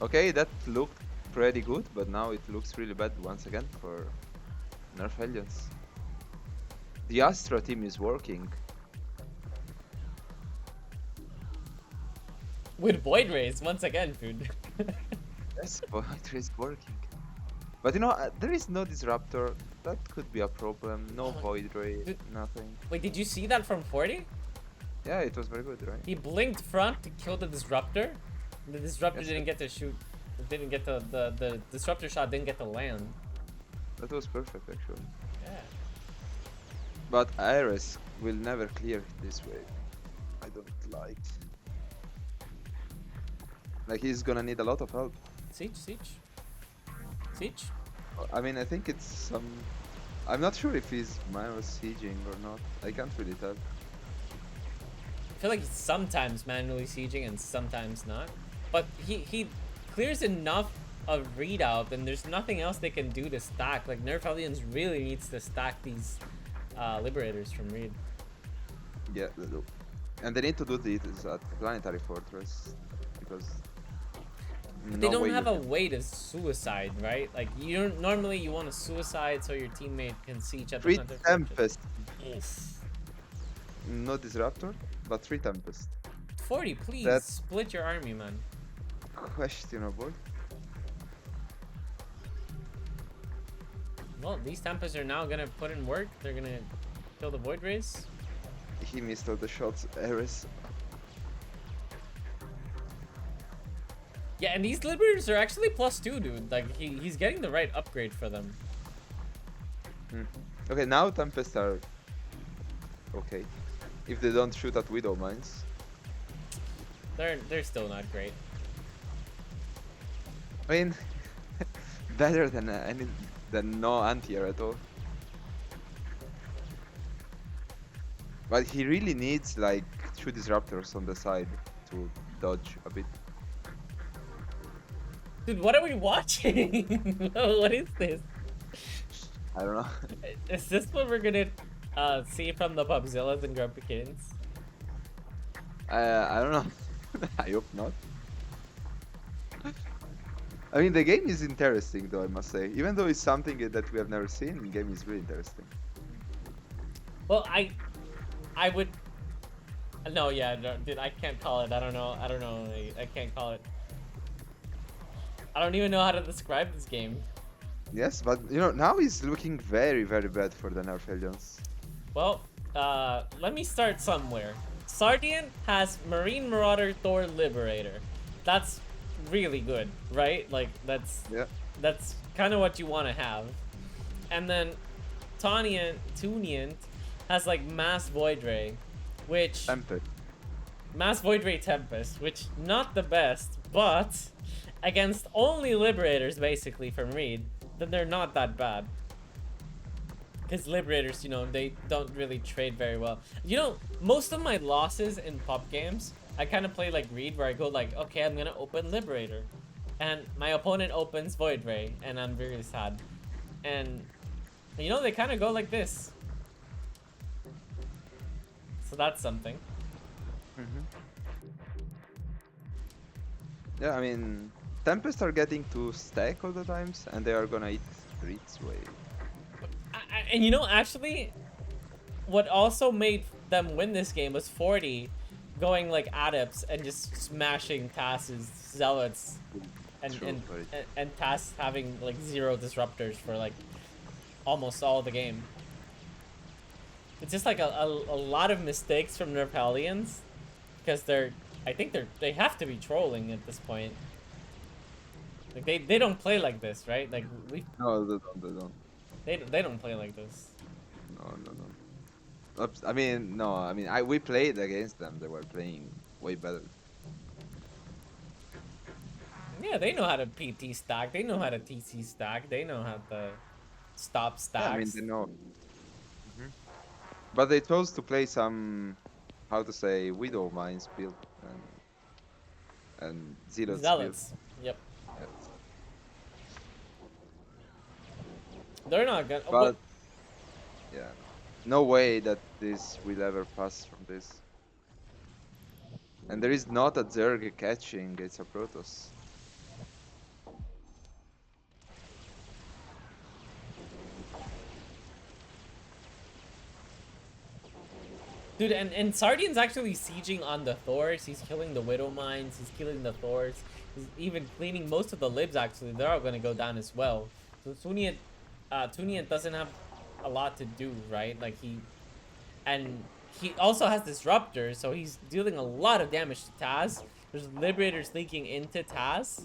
Okay, that looked pretty good, but now it looks really bad once again for Nerf Hellions. The Astra team is working. With Void Rays, once again, dude. Yes, but it is working. But you know, there is no disruptor. That could be a problem. No Oh, void ray, dude. nothing. Wait, did you see that from 40? Yeah, it was very good, right? He blinked front to kill the disruptor. The disruptor Yes, didn't get to shoot. Didn't get the disruptor shot didn't get to land. that was perfect actually. Yeah. But Ares will never clear it this way. I don't like. Like he's gonna need a lot of help. Siege, siege, siege. I mean, I think it's some. I'm not sure if he's manual sieging or not. I can't really tell. I feel like he's sometimes manually sieging and sometimes not. But he clears enough of Readout, and there's nothing else they can do to stack. Like Nerf Hellions really needs to stack these Liberators from Reed. Yeah, they do. And they need to do this at Planetary Fortress because. But they no don't way have you a can- way to suicide, right? Like you don't normally you want to suicide so your teammate can siege at the 3 center. Tempest. Yes. No Disruptor, but 3 Tempest. 40, please That- split your army, man. Questionable. Well, these Tempests are now gonna put in work. They're gonna kill the Void Rays. He missed all the shots. Ares. Yeah, and these Liberators are actually +2, dude. Like he's getting the right upgrade for them. Okay, now Tempest are okay. If they don't shoot at Widow Mines. They're still not great. I mean, better than than no anti-air at all. But he really needs like 2 disruptors on the side to dodge a bit. Dude, what are we watching? What is this? I don't know. Is this what we're gonna see from the Pubzillas and Grumpy Kittens? I don't know. I hope not. I mean, the game is interesting, though, I must say. Even though it's something that we have never seen, the game is really interesting. Well, I would. No, yeah, no, dude, I can't call it. I don't know. I can't call it. I don't even know how to describe this game. Yes, but you know, now he's looking very, very bad for the Nerf Hellions. Well, let me start somewhere. ZaRDieNT has Marine Marauder Thor Liberator. That's really good, right? Like Yeah. that's kind of what you want to have. And then TinTooneNT has like Mass Void Ray, which Tempest. Mass Void Ray Tempest, which not the best, but against only Liberators basically from Reed, then they're not that bad. Because Liberators, you know, they don't really trade very well. You know, most of my losses in pop games, I kind of play like Reed, where I go like, okay, I'm gonna open Liberator, and my opponent opens Void Ray, and I'm very sad. And you know, they kind of go like this. So that's something. Yeah, I mean, Tempest are getting to stack all the times, and they are gonna eat Reed's way. And you know, actually, what also made them win this game was 40 going like adepts and just smashing Taz's zealots, and True, and, very true. and Taz having like 0 disruptors for like almost all the game. It's just like a lot of mistakes from Nerf Hellions, because I think they have to be trolling at this point. Like they don't play like this, right? Like No, they don't. They don't. they don't play like this. No. I mean, no. I mean, we played against them. They were playing way better. Yeah, they know how to PT stack. They know how to TC stack. They know how to stop stacks. Yeah, I mean, they know. But they chose to play some, how to say, Widow Mines build and Zealots build. Zealots. Yep. Yes. They're not gonna. But yeah, no way that this will ever pass from this. And there is not a Zerg catching. It's a Protoss. Dude, and ZaRDieNT's actually sieging on the Thors. He's killing the Widow Mines. He's killing the Thors. He's even cleaning most of the libs, actually. They're all going to go down as well. So TinTooneNT doesn't have a lot to do, right? Like, and he also has Disruptor, so he's dealing a lot of damage to Taz. There's Liberators leaking into Taz.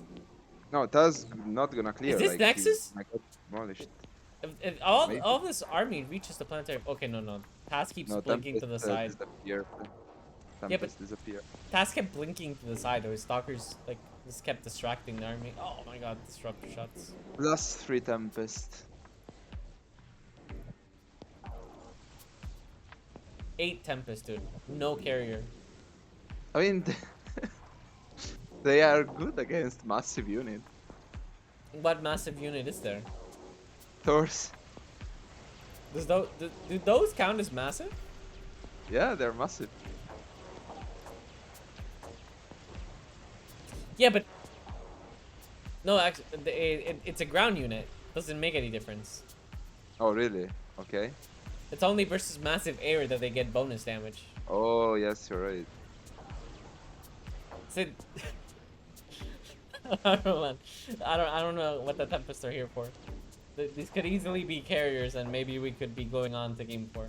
No, Taz not gonna clear. Is this like, Nexus? I got demolished. If all Maybe. this army reaches the planetary... Okay, no. Taz keeps No, blinking to the side. Disappear. Yeah, but disappear. Taz kept blinking to the side, though. His stalkers, like, just kept distracting the army. Oh my god, Disruptor shots. Plus 3 Tempest. 8 Tempest, dude. No carrier. I mean, they are good against massive unit. What massive unit is there? Thors. Do those count as massive? Yeah, they're massive. Yeah, but... No, actually, it's a ground unit. Doesn't make any difference. Oh, really? Okay. It's only versus massive air that they get bonus damage. Oh, yes, you're right. So, I don't know, man. I don't know what the Tempests are here for. These could easily be carriers, and maybe we could be going on to game 4.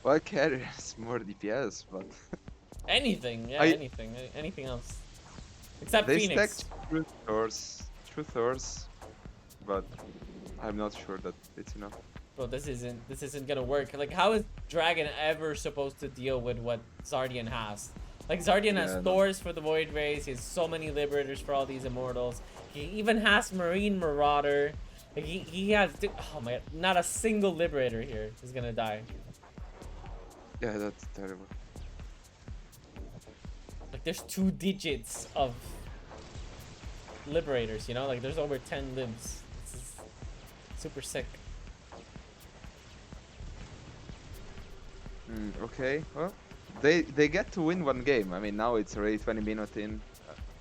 Well, carriers more DPS, but Anything, yeah, anything else. Except they Phoenix. stacked true Thors, but I'm not sure that it's enough. Bro, this isn't gonna work. Like, how is Dragon ever supposed to deal with what ZaRDieNT has? Like, ZaRDieNT has no. Thors for the Void Rays. He has so many Liberators for all these Immortals. He even has Marine Marauder. Like, he has... Oh my god. Not a single Liberator here is gonna die. Yeah, that's terrible. Like, there's 2 digits of Liberators, you know? Like, there's over 10 libs. This is super sick. Okay, well, they get to win one game. I mean, now it's already 20 minutes in.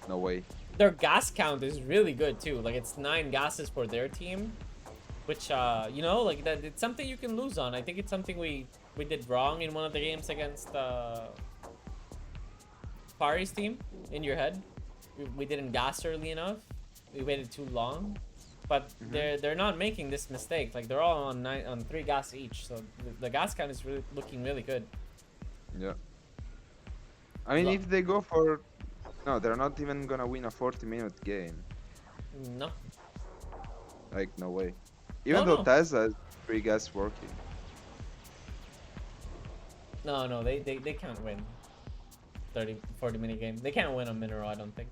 No way. Their gas count is really good too. Like, it's 9 gases for their team, which you know, like, that it's something you can lose on. I think it's something we did wrong in one of the games against Pari's team. In your head, we didn't gas early enough. We waited too long, but they're not making this mistake. Like, they're all on 3 gas each, so the gas count is really looking really good. Yeah. I mean, if they go for... No, they're not even gonna win a 40-minute game. No. Like, no way. Even though Taz has 3 gas working. No, they can't win 40-minute game. They can't win on Mineral, I don't think.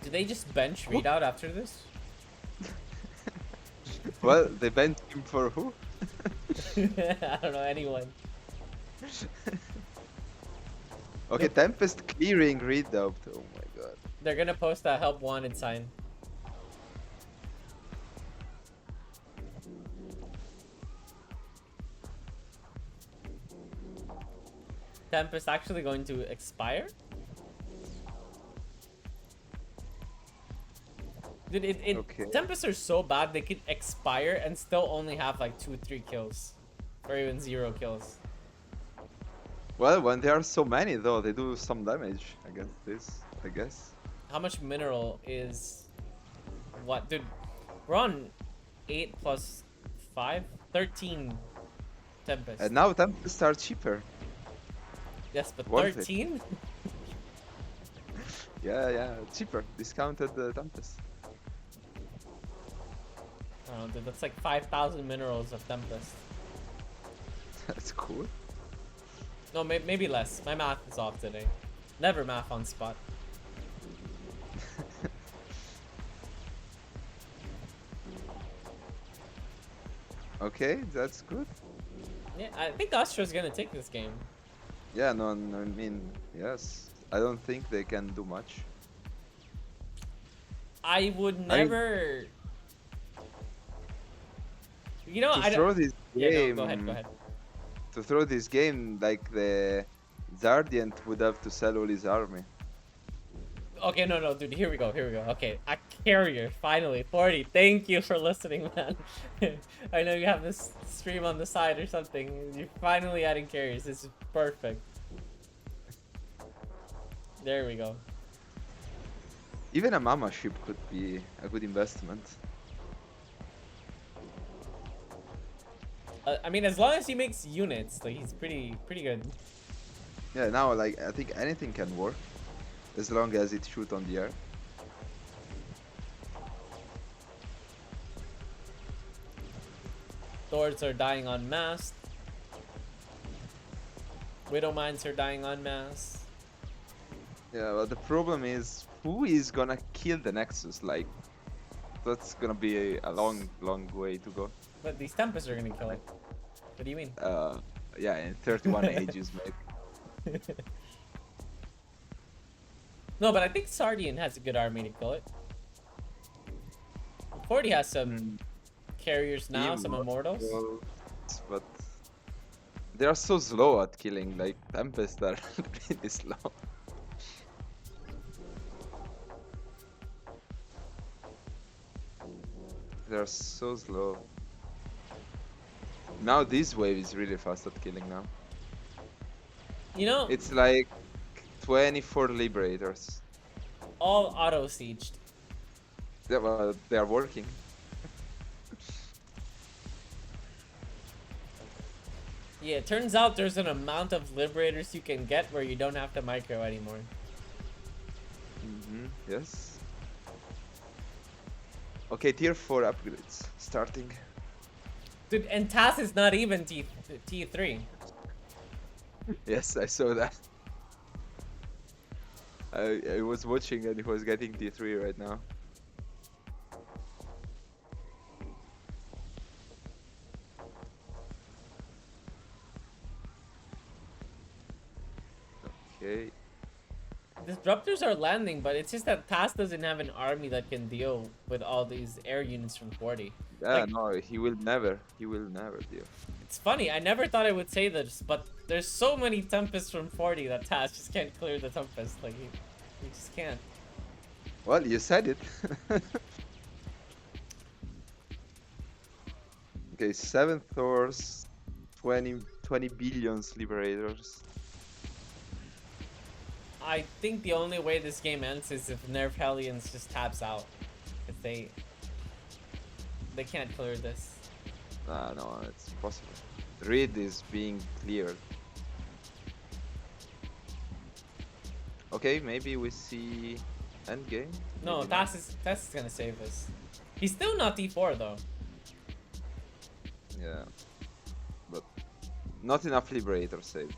Do they just bench Readout after this? Well, they benched him for who? I don't know, anyone. Okay, Tempest clearing Readoubt. Oh my god. They're gonna post a help wanted sign. Tempest actually going to expire? Dude, Okay. Tempests are so bad they could expire and still only have like 2-3 kills. Or even 0 kills. Well, when there are so many though, they do some damage against this, I guess. How much mineral is what? Dude, we're on 8 plus 5? 13 Tempest. And now Tempests are cheaper. Yes, but Worth it. 13? Yeah, cheaper. Discounted Tempest. I don't know, dude, that's like 5,000 minerals of Tempest. That's cool. No, maybe less. My math is off today. Never math on spot. Okay, that's good. Yeah, I think Astra's gonna take this game. Yeah, no, I mean, yes. I don't think they can do much. I would never... You know, To throw this Yeah, game, no, go ahead. To throw this game, like the ZaRDieNT would have to sell all his army. Okay, no, dude, here we go. Okay, carrier, finally. 40, thank you for listening, man. I know you have this stream on the side or something. You're finally adding carriers. This is perfect. There we go. Even a mama ship could be a good investment. I mean, as long as he makes units, like, he's pretty good. Yeah, now like I think anything can work as long as it shoots on the air. Thors are dying en masse. Widow mines are dying en masse. Yeah, but the problem is who is gonna kill the Nexus? Like, that's gonna be a long way to go. But these Tempests are gonna kill it. What do you mean? Yeah, in 31 ages, maybe. No, but I think ZaRDieNT has a good army to kill it. 40 has some carriers now, some immortals. But they are so slow at killing, like Tempest are really slow. They are so slow. Now this wave is really fast at killing now. You know, It's like 24 Liberators. all auto-sieged. Yeah, but they are working. Yeah, it turns out there's an amount of Liberators you can get where you don't have to micro anymore. Yes. Okay, tier 4 upgrades starting. Dude, and Taz is not even T3. Yes, I saw that. I was watching and he was getting T3 right now. Okay. Disruptors are landing, but it's just that Taz doesn't have an army that can deal with all these air units from 40. Yeah, Like, no, he will never deal. it's funny, I never thought I would say this, but there's so many Tempests from 40 that Taz just can't clear the Tempest. Like, he just can't. Well, you said it. Okay, 7 Thors, 20 billions Liberators. I think the only way this game ends is if Nerf Hellions just taps out. If they can't clear this. Nah, no, it's impossible. Reed is being cleared. Okay, maybe we see endgame. No, Maybe Taz is gonna save this. He's still not D4 though. Yeah, but not enough Liberator saved.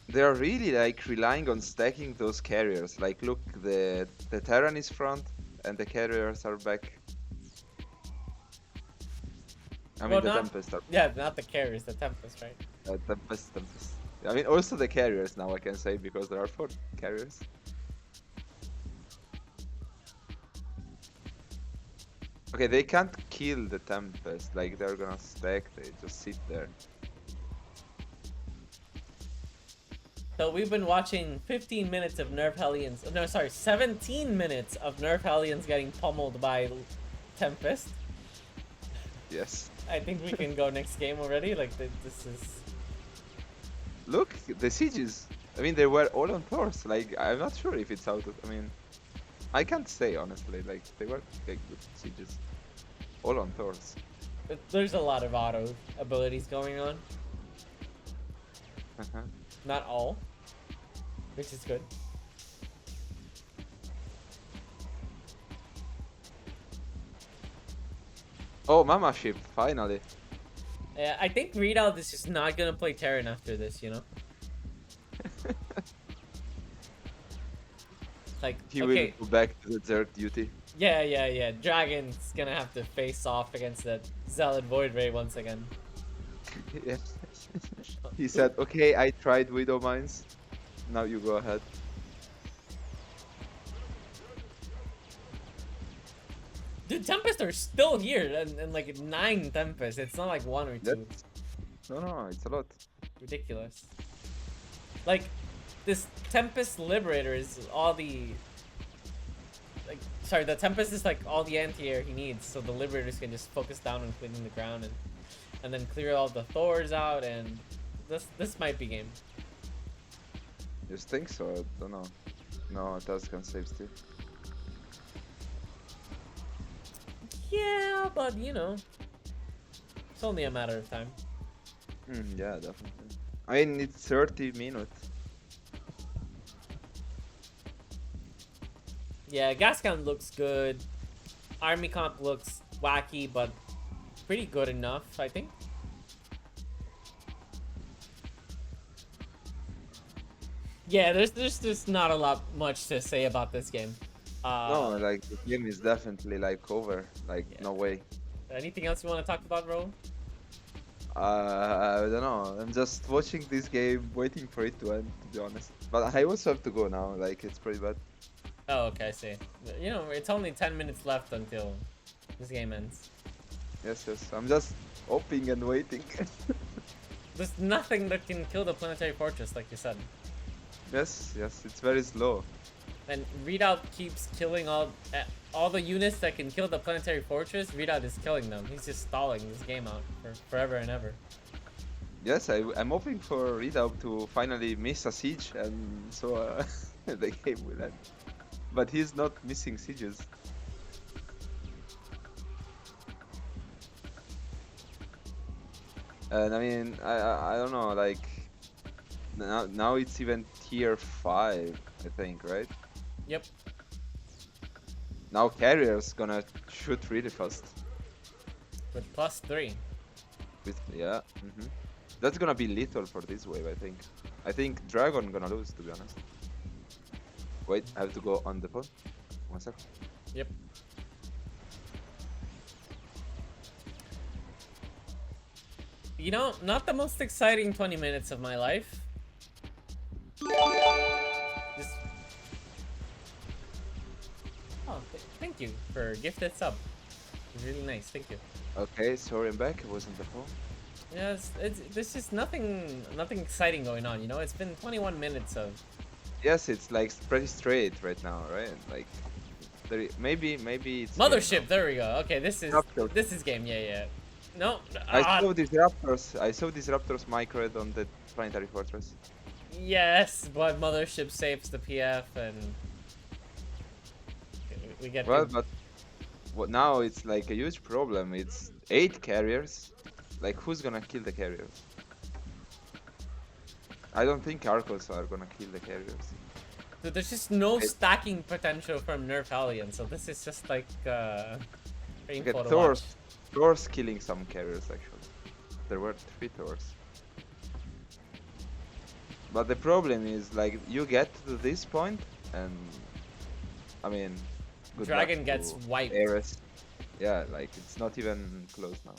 They are really like relying on stacking those carriers. Like, look, the Terran is front and the carriers are back. I mean, the Tempest are. Yeah, not the carriers, the Tempest, right? Tempest. I mean, also the carriers now I can say because there are 4 carriers. Okay, they can't kill the Tempest. Like, they're gonna stack. They just sit there. So we've been watching 15 minutes of Nerf Hellions. No, sorry, 17 minutes of Nerf Hellions getting pummeled by Tempest. Yes. I think we can go next game already. Like, this is... Look, the sieges. I mean, they were all on Thors. Like, I'm not sure if it's out of. I mean, I can't say honestly. Like, they were like good sieges. All on Thors. There's a lot of auto abilities going on. Not all, which is good. Oh, Mama Ship, finally. Yeah, I think Readoubt is just not gonna play Terran after this, you know? Like, He okay. will go back to the Zerg duty. Yeah. Dragon's gonna have to face off against that Zealot Void Ray once again. Yeah. He said, okay, I tried Widow Mines. Now you go ahead. Dude, Tempests are still here, and like 9 Tempests. It's not like 1 or 2. No, it's a lot. Ridiculous. Like, this Tempest Liberator is all the the Tempest is like all the anti-air he needs, so the Liberators can just focus down on cleaning the ground and then clear all the Thors out, and this might be game. You think so? I don't know. No, Taz can save still. Yeah, but you know, it's only a matter of time. Yeah, definitely. I mean, it's 30 minutes. Yeah, gas count looks good. Army comp looks wacky, but pretty good enough, I think. Yeah, there's just not a lot much to say about this game. No, like the game is definitely like over. Like Yeah. no way. Anything else you want to talk about, Raul? I don't know. I'm just watching this game, waiting for it to end. To be honest, but I also have to go now. Like it's pretty bad. Oh, okay, I see. You know, it's only 10 minutes left until this game ends. Yes. I'm just hoping and waiting. There's nothing that can kill the planetary fortress, like you said. Yes. It's very slow. And Readout keeps killing all the units that can kill the planetary fortress. Readout is killing them. He's just stalling this game out for forever and ever. Yes, I'm hoping for Readout to finally miss a siege, and so the game will end. But he's not missing sieges. And I mean, I don't know, like now it's even tier 5, I think, right? Yep. Now Carrier's gonna shoot really fast. With +3. Yeah. That's gonna be lethal for this wave, I think. I think Dragon gonna lose, to be honest. Wait, I have to go on the phone. 1 sec. Yep. You know, not the most exciting 20 minutes of my life. Just... Oh, thank you for gifted sub. It's really nice, thank you. Okay, sorry, I'm back. I was on the phone. Yeah, there's just nothing exciting going on, you know? It's been 21 minutes of... Yes, it's like pretty straight right now, right? Like, maybe it's Mothership, there we go. Okay, this is Raptors. game, yeah. No, I saw these raptors microed on the planetary fortress. yes, but Mothership saves the PF and we get Well, but now it's like a huge problem. It's 8 carriers. Like, who's gonna kill the carriers? I don't think Arcos are gonna kill the carriers. Dude, there's just no stacking potential from Nerf Hellions, so this is just like painful to watch. Thor's killing some carriers actually. There were 3 Thors. But the problem is, like, you get to this point and I mean, good Dragon luck gets to wiped. Ares. Yeah, like it's not even close now.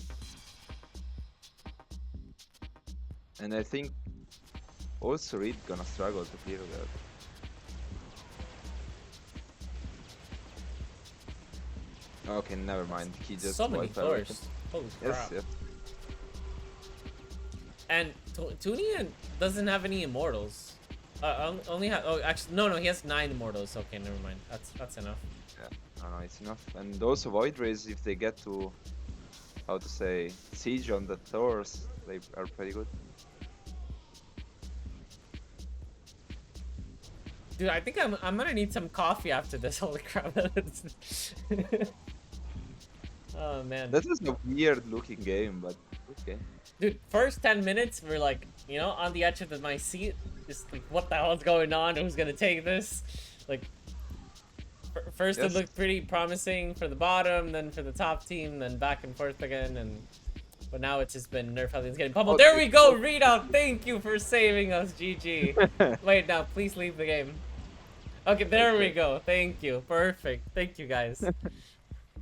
And I think also Reed gonna struggle to clear that. Okay, never mind. He just So many wiped everything. Thors. Holy crap. Yes. And TinTooNENT doesn't have any immortals. Only actually no, he has 9 immortals. Okay, never mind. That's enough. Yeah, no, it's enough. And also Void Rays, if they get to, how to say, siege on the Thors, they are pretty good. Dude, I think I'm gonna need some coffee after this. Holy crap. Oh man. That was a weird looking game, but okay. Dude, first 10 minutes we're like, you know, on the edge of my seat, just like, what the hell is going on? Who's gonna take this? Like, first it looked pretty promising for the bottom, then for the top team, then back and forth again, but now it's just been Nerf Hellions getting pummeled. There we go, Readout. Thank you for saving us, GG. Wait, now please leave the game. Okay, there we go. Thank you. Perfect. Thank you, guys.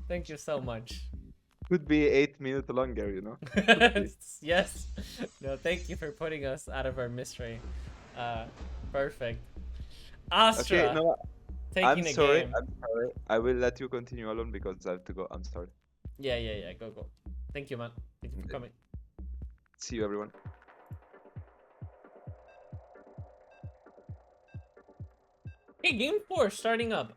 Thank you so much. Could be 8 minutes longer, you know. Yes. No, thank you for putting us out of our mystery. Perfect. Astra. Okay, no, taking I'm sorry. game. I'm sorry. I will let you continue alone because I have to go. I'm sorry. Yeah. Go. Thank you, man. Thank you for coming. See you, everyone. Okay, game 4 starting up.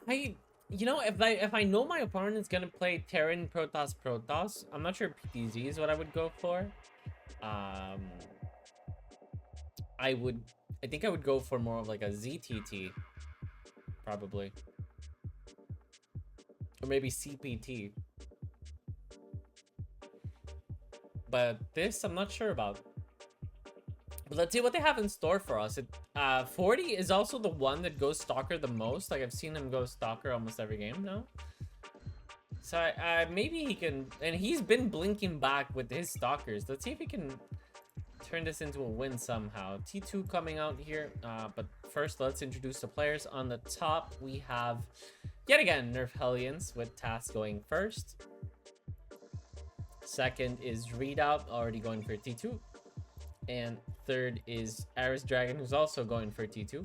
You know, if I know my opponent's gonna play Terran Protoss, I'm not sure PTZ is what I would go for. I think I would go for more of like a ZTT, probably, or maybe CPT. But this I'm not sure about. But let's see what they have in store for us. 40 is also the one that goes Stalker the most. Like, I've seen him go Stalker almost every game now. So maybe he can... And he's been blinking back with his Stalkers. Let's see if he can turn this into a win somehow. T2 coming out here. But first, let's introduce the players. On the top, we have, yet again, Nerf Hellions with Taz going first. Second is Readoubt, already going for T2. And third is ArEsDragon, who's also going for T2.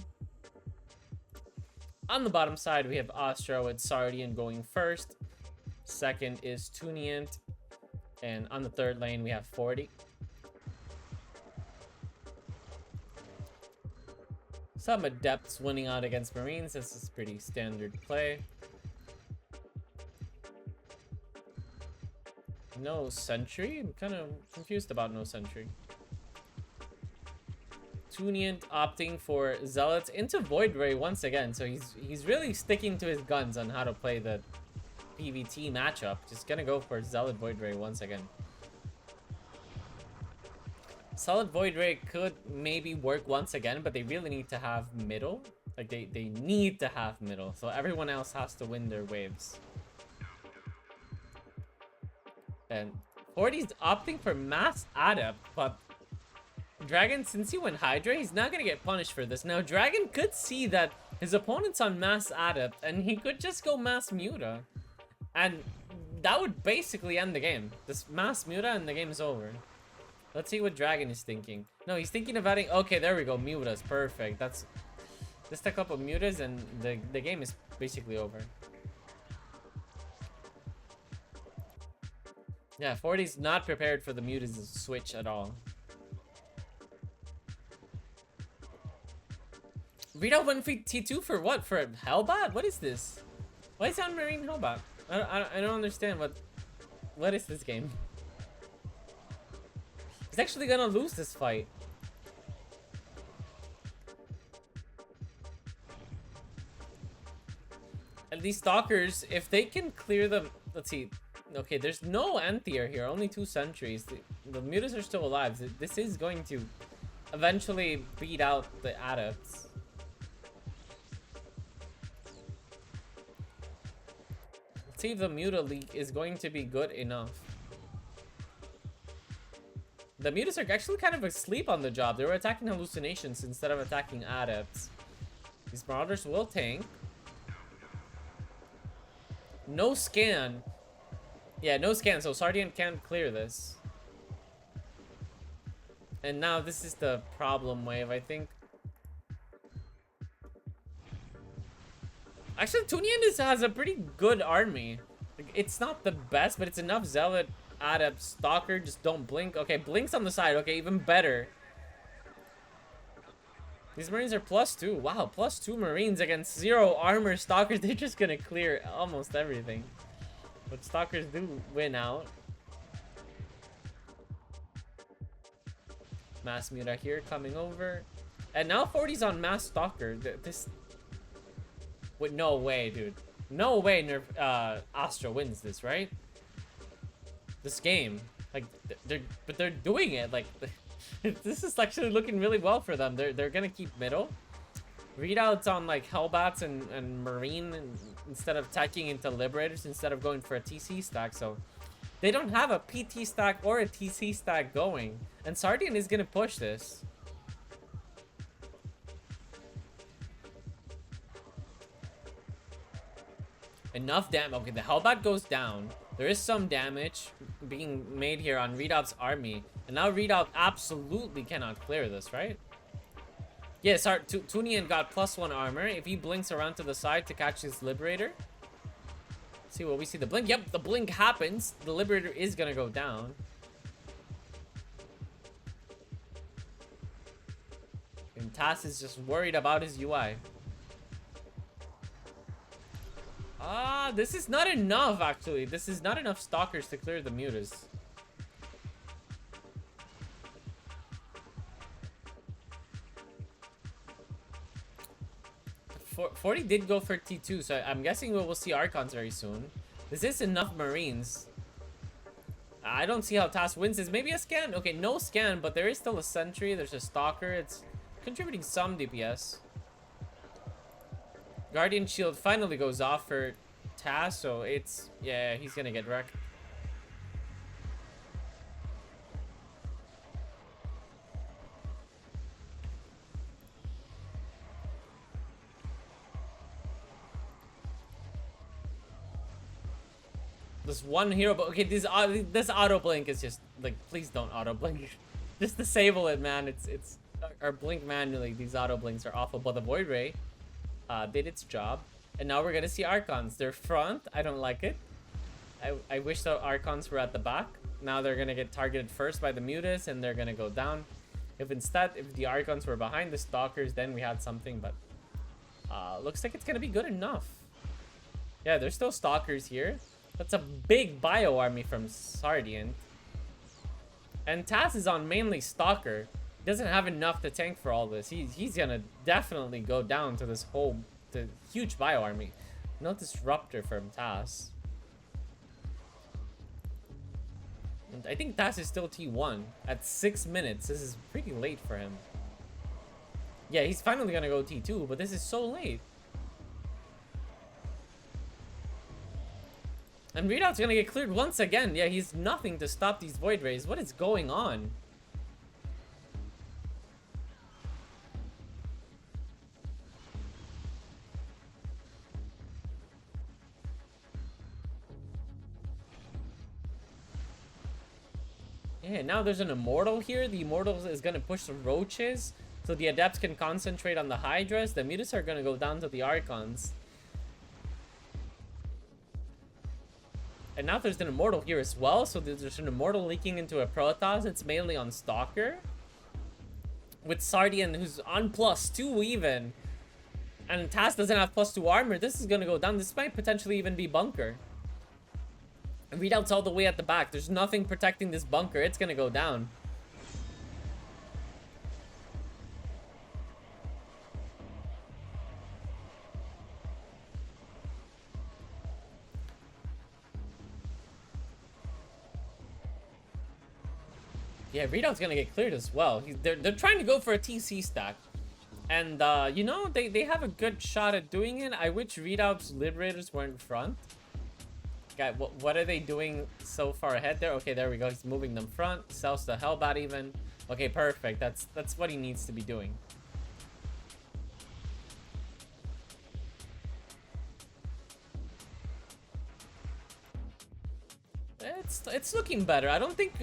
On the bottom side, we have Astra with ZaRDieNT going first. Second is TinTooneNT. And on the third lane, we have 40. Some Adepts winning out against Marines. This is pretty standard play. No Sentry? I'm kind of confused about no Sentry. TinTooneNT opting for Zealots into Void Ray once again, so he's really sticking to his guns on how to play the PvT matchup. Just gonna go for Zealot Void Ray once again. Solid Void Ray could maybe work once again, but they really need to have middle. Like, they need to have middle, so everyone else has to win their waves. And 40's opting for Mass Adept, but Dragon, since he went Hydra, he's not gonna get punished for this. Now, Dragon could see that his opponent's on Mass Adept, and he could just go Mass Muta. And that would basically end the game. This Mass Muta and the game's over. Let's see what Dragon is thinking. No, he's thinking of adding... Okay, there we go. Mutas. Perfect. That's... Just a couple Mutas, and the game is basically over. Yeah, 40's not prepared for the Mutas switch at all. Readout went for T2 for what? For a Hellbat? What is this? Why is it on Marine Hellbat? I don't understand what is this game? He's actually gonna lose this fight. And these Stalkers, if they can clear them, let's see. Okay, there's no Antier here, only 2 sentries. The Mutas are still alive. This is going to eventually beat out the Adepts. Let's see if the Muta leak is going to be good enough. The Mutas are actually kind of asleep on the job. They were attacking hallucinations instead of attacking Adepts. These Marauders will tank. No scan. Yeah, no scan, so ZaRDieNT can't clear this. And now this is the problem wave, I think. Actually, TinTooneNT has a pretty good army. Like, it's not the best, but it's enough Zealot, Adept, Stalker, just don't blink. Okay, blinks on the side. Okay, even better. These Marines are +2. Wow, +2 Marines against 0 armor Stalkers. They're just gonna clear almost everything. But Stalkers do win out. Mass Muta here coming over. And now 40's on Mass Stalker. This... Wait, no way, dude. No way Nerf, Astra wins this, right? This game. Like, they're doing it. Like, this is actually looking really well for them. They're gonna keep middle. Readouts on like Hellbats and Marine instead of attacking into Liberators instead of going for a TC stack. So they don't have a PT stack or a TC stack going. And ZaRDieNT is gonna push this. Enough damage. Okay, the Hellbat goes down. There is some damage being made here on Readout's army. And now Readoubt absolutely cannot clear this, right? Yes, our TinTooneNT got +1 armor. If he blinks around to the side to catch his Liberator. See what we see. The blink. Yep, the blink happens. The Liberator is gonna go down. And Taz is just worried about his UI. This is not enough, actually. This is not enough stalkers to clear the mutas. For 40 did go for T2, so I'm guessing we'll see Archons very soon. This is enough Marines. I don't see how Taz wins this. Maybe a scan. Okay, no scan, but there is still a sentry. There's a stalker. It's contributing some DPS. Guardian shield finally goes off for Taz, so it's... yeah, he's gonna get wrecked. This one hero, but okay, this auto blink is just like, please don't auto blink. Just disable it, man. It's or blink manually. These auto blinks are awful. But the Void Ray did its job, and now we're gonna see Archons. They're front. I don't like it. I wish the Archons were at the back. Now they're gonna get targeted first by the Mutas, and they're gonna go down. If the Archons were behind the Stalkers, then we had something. But looks like it's gonna be good enough. Yeah, there's still Stalkers here. That's a big bio army from ZaRDieNT. And Taz is on mainly Stalker. He doesn't have enough to tank for all this. He's gonna definitely go down to this the huge bio army. No Disruptor from Taz. And I think Taz is still T1 at 6 minutes. This is pretty late for him. Yeah, he's finally gonna go T2, but this is so late. And Readout's gonna get cleared once again. Yeah, he's nothing to stop these Void Rays. What is going on? Yeah, now there's an Immortal here. The Immortal is gonna push the Roaches, so the Adepts can concentrate on the Hydras. The Mutas are gonna go down to the Archons. And now there's an Immortal here as well, so there's an Immortal leaking into a Protoss. It's mainly on Stalker. With ZaRDieNT, who's on +2 even. And Taz doesn't have +2 armor. This is gonna go down. This might potentially even be Bunker. And Readout's all the way at the back. There's nothing protecting this Bunker. It's gonna go down. Yeah, Readout's gonna get cleared as well. They're trying to go for a TC stack. And, you know, they have a good shot at doing it. I wish Readout's Liberators were in front. Okay, what are they doing so far ahead there? Okay, there we go. He's moving them front. Sells the Hellbat even. Okay, perfect. That's what he needs to be doing. It's looking better. I don't think...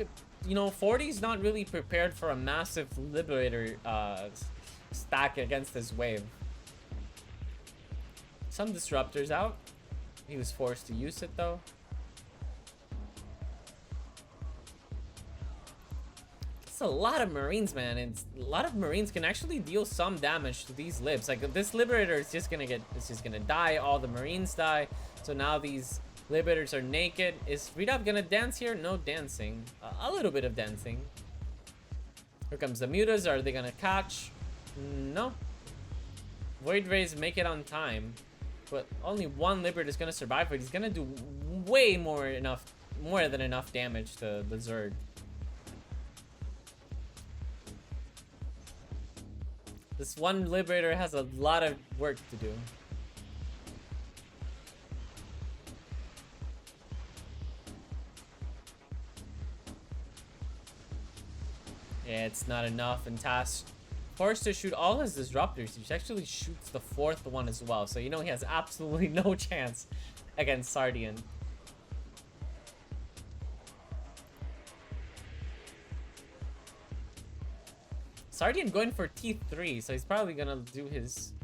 You know, 40's not really prepared for a massive Liberator stack against this wave. Some Disruptors out. He was forced to use it though. It's a lot of Marines, man, and a lot of Marines can actually deal some damage to these Libs. Like this Liberator is just gonna die. All the Marines die. So now these Liberators are naked. Is Readout gonna dance here? No dancing. A little bit of dancing. Here comes the Mutas. Are they gonna catch? No. Void Rays make it on time. But only one Liberator is gonna survive, but he's gonna do way more than enough damage to the Zerg. This one Liberator has a lot of work to do. Yeah, it's not enough, and Taz forced to shoot all his Disruptors. He actually shoots the 4th one as well, so you know he has absolutely no chance against ZaRDieNT. ZaRDieNT going for T3, so he's probably gonna do his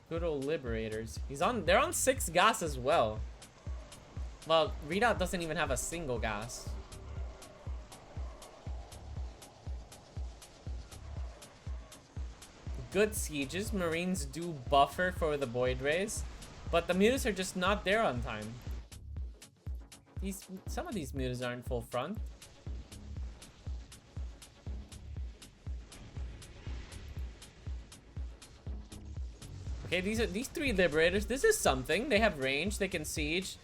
good old Liberators. They're on 6 gas as well. Well, Readout doesn't even have a single gas. good sieges. Marines do buffer for the Void Rays, but the mutas are just not there on time. Some of these mutas aren't full front. Okay, these 3 Liberators. This is something. They have range. They can siege.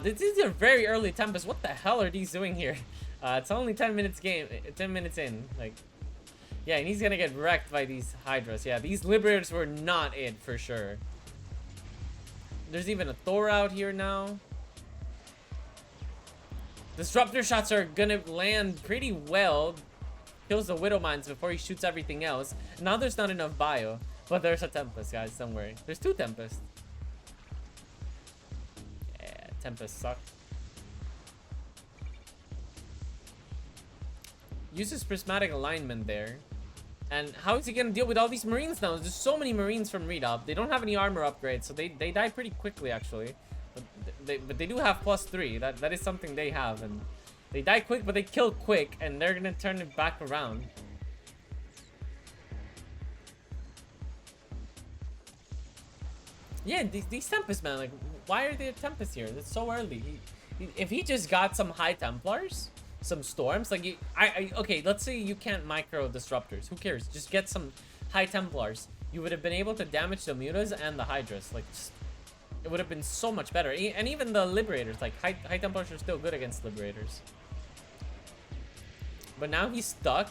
This is a very early Tempest. What the hell are these doing here? It's only 10 minutes in. Like, yeah, and he's gonna get wrecked by these Hydras. Yeah, these Liberators were not it for sure. There's even a Thor out here now. Disruptor shots are gonna land pretty well. Kills the Widow Mines before he shoots everything else. Now there's not enough bio. But there's a Tempest, guys. Don't worry. There's 2 Tempests. Yeah, Tempest suck. Uses Prismatic Alignment there. And how is he gonna deal with all these Marines now? There's so many Marines from Readoubt. They don't have any armor upgrades, so they die pretty quickly, actually. But they do have +3. That is something they have. And they die quick, but they kill quick. And they're gonna turn it back around. Yeah, these Tempests, man, like, why are there Tempests here? It's so early. If he just got some High Templars, some Storms, like, okay, let's say you can't micro Disruptors. Who cares? Just get some High Templars. You would have been able to damage the Mutas and the Hydras. Like, just, it would have been so much better. And even the Liberators, like, High Templars are still good against Liberators. But now he's stuck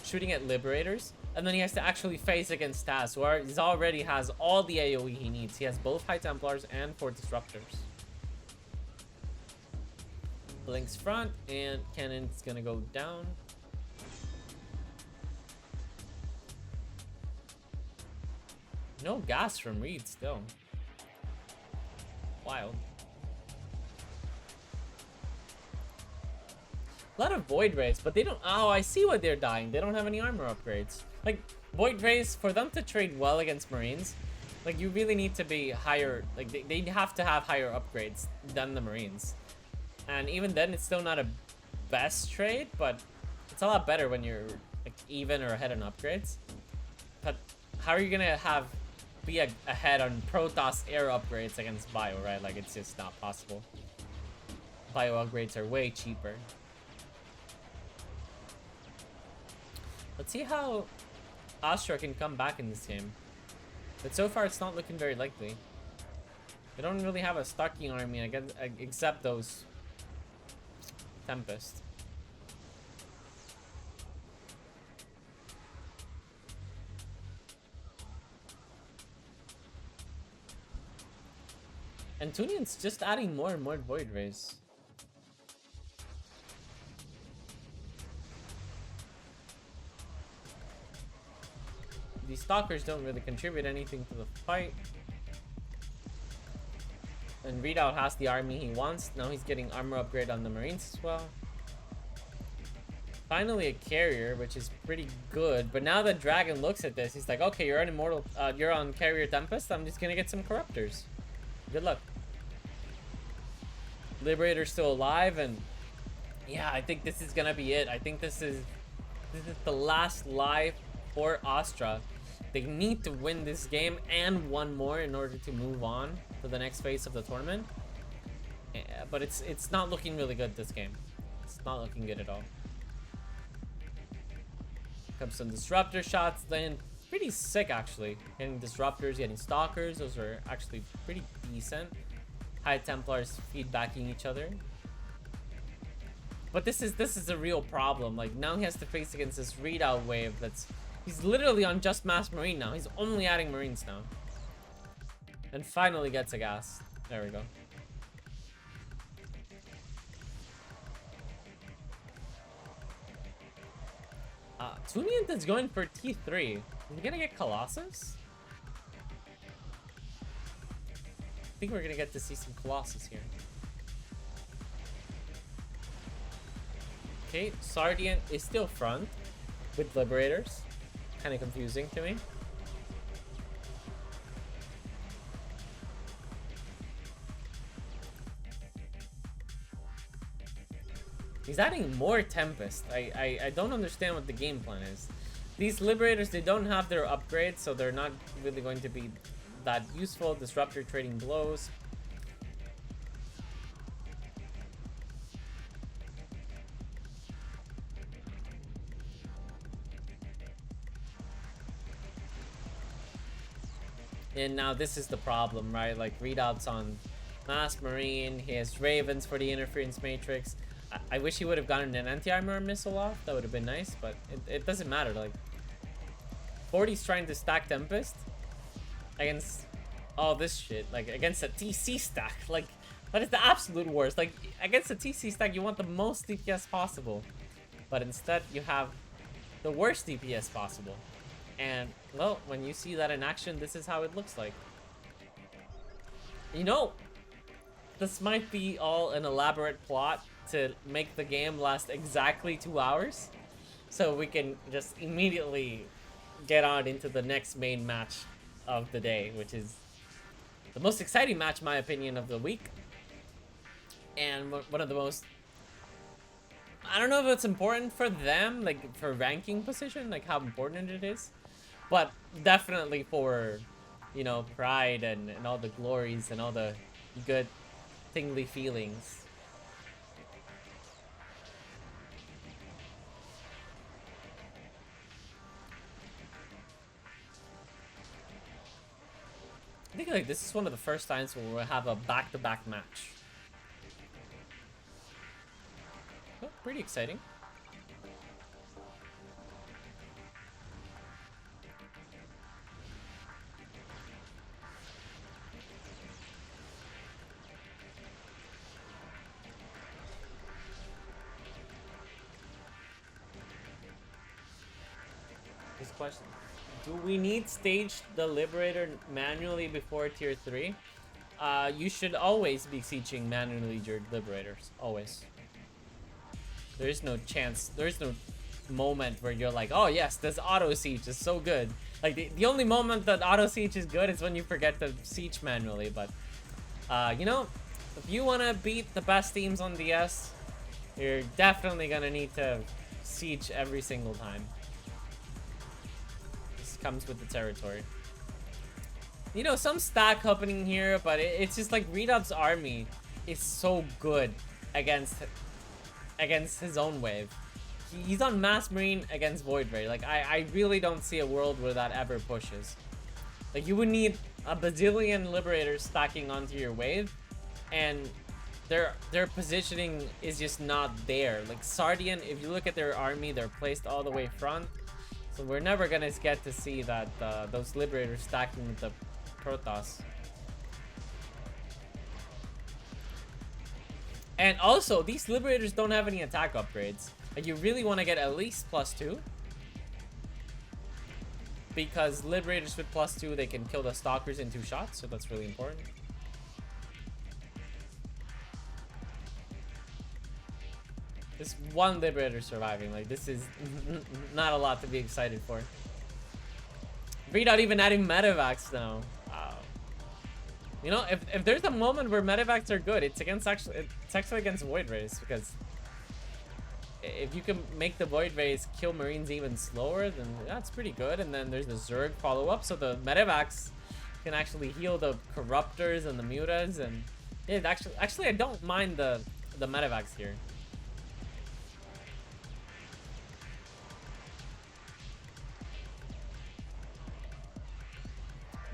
shooting at Liberators. And then he has to actually face against Taz, where he already has all the AoE he needs. He has both High Templars and 4 Disruptors. Blink's front, and Cannon's gonna go down. No gas from Reed still. Wild. A lot of Void Rays, but they don't... Oh, I see what they're dying. They don't have any armor upgrades. Like, Void Rays, for them to trade well against Marines, like, you really need to be higher... Like, they have to have higher upgrades than the Marines. And even then, it's still not a best trade, but it's a lot better when you're, like, even or ahead on upgrades. But how are you gonna be ahead on Protoss air upgrades against Bio, right? Like, it's just not possible. Bio upgrades are way cheaper. Let's see how Astra can come back in this game. But so far, it's not looking very likely. They don't really have a stocking army, I guess, except those Tempest. And TinTooNENT's just adding more and more Void Rays. These Stalkers don't really contribute anything to the fight. And Readout has the army he wants. Now he's getting armor upgrade on the Marines as well. Finally a carrier, which is pretty good. But now that Dragon looks at this, he's like, okay, you're on Immortal, you're on Carrier Tempest. I'm just gonna get some Corruptors. Good luck. Liberator's still alive, and yeah, I think this is gonna be it. I think this is the last life for Astra. They need to win this game and one more in order to move on to the next phase of the tournament. Yeah, but it's not looking really good this game. It's not looking good at all. Comes some Disruptor shots, then pretty sick actually. Getting Disruptors, getting Stalkers, those are actually pretty decent. High Templars feedbacking each other. But this is a real problem. Like, now he has to face against this Readout wave that's... He's literally on just Mass Marine now. He's only adding Marines now. And finally gets a gas. There we go. TinTooNENT is going for T3. Is he gonna get Colossus? I think we're gonna get to see some Colossus here. Okay, ZaRDieNT is still front with Liberators. Kind of confusing to me. He's adding more Tempest. I don't understand what the game plan is. These Liberators, they don't have their upgrades, so they're not really going to be that useful. Disruptor trading blows. And now this is the problem, right? Like, Readout's on Mass Marine. He has Ravens for the Interference Matrix. I wish he would have gotten an anti-armor missile off. That would have been nice, but it doesn't matter. Like, 40's trying to stack Tempest against all this shit. Like, against a TC stack. Like, that is the absolute worst. Like, against a TC stack, you want the most DPS possible. But instead, you have the worst DPS possible. And, well, when you see that in action, this is how it looks like. You know, this might be all an elaborate plot to make the game last exactly 2 hours. So we can just immediately get on into the next main match of the day, which is the most exciting match, in my opinion, of the week. And one of the most... I don't know if it's important for them, like, for ranking position, like how important it is. But definitely for, you know, pride and all the glories and all the good tingly feelings. I think like this is one of the first times where we'll have a back-to-back match. Oh, pretty exciting. This question. Do we need stage the Liberator manually before tier 3? You should always be sieging manually your Liberators. Always. There is no chance. There is no moment where you're like, oh yes, this auto siege is so good. Like the only moment that auto siege is good is when you forget to siege manually. But you know, if you want to beat the best teams on DS, you're definitely gonna need to siege every single time. Comes with the territory. You know, some stack happening here, but it's just like Readout's army is so good against his own wave. He's on Mass Marine against Void Ray. Like I really don't see a world where that ever pushes. Like you would need a bazillion Liberators stacking onto your wave, and their positioning is just not there. Like ZaRDieNT, if you look at their army, they're placed all the way front. So we're never gonna get to see that those Liberators stacking with the Protoss. And also, these Liberators don't have any attack upgrades. Like you really want to get at least +2. Because Liberators with +2, they can kill the Stalkers in 2 shots, so that's really important. This one Liberator surviving, like this is not a lot to be excited for. Readout even adding Medivacs now. Wow. You know, if there's a moment where Medivacs are good, it's actually against Void Rays, because if you can make the Void Rays kill Marines even slower, then that's pretty good. And then there's the Zerg follow-up, so the Medivacs can actually heal the Corruptors and the Mutas, and yeah, actually I don't mind the Medivacs here.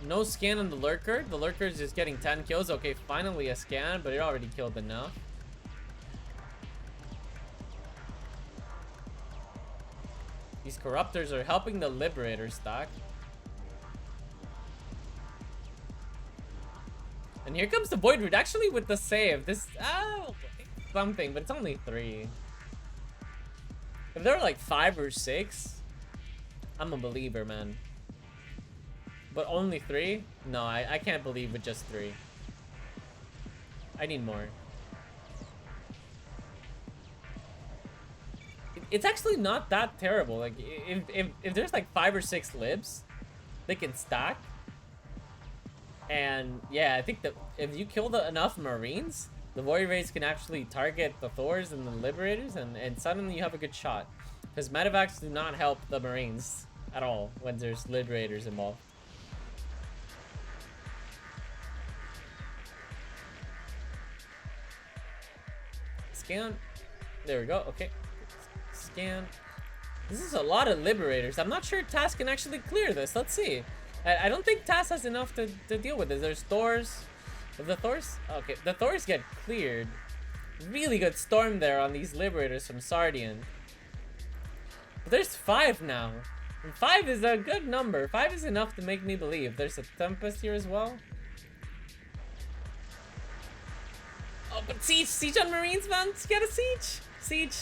No scan on the Lurker. The Lurker is just getting 10 kills. Okay, finally a scan, but it already killed enough. These Corruptors are helping the Liberator stack. And here comes the Void Root, actually with the save. This, something, but it's only 3. If there were like 5 or 6, I'm a believer, man. But only 3? No, I can't believe with just 3. I need more. It's actually not that terrible. Like if there's like 5 or 6 libs, they can stack. And yeah, I think that if you kill enough Marines, the Void Rays can actually target the Thors and the Liberators, and suddenly you have a good shot. Because Medivacs do not help the Marines at all when there's Liberators involved. Scan. There we go. Okay. Scan. This is a lot of Liberators. I'm not sure Taz can actually clear this. Let's see. I don't think Taz has enough to deal with this. There's Thors. The Thors? Okay. The Thors get cleared. Really good storm there on these Liberators from ZaRDieNT. But there's 5 now. And 5 is a good number. 5 is enough to make me believe. There's a Tempest here as well. Oh, but Siege! Siege on Marines, man! Get a Siege! Siege!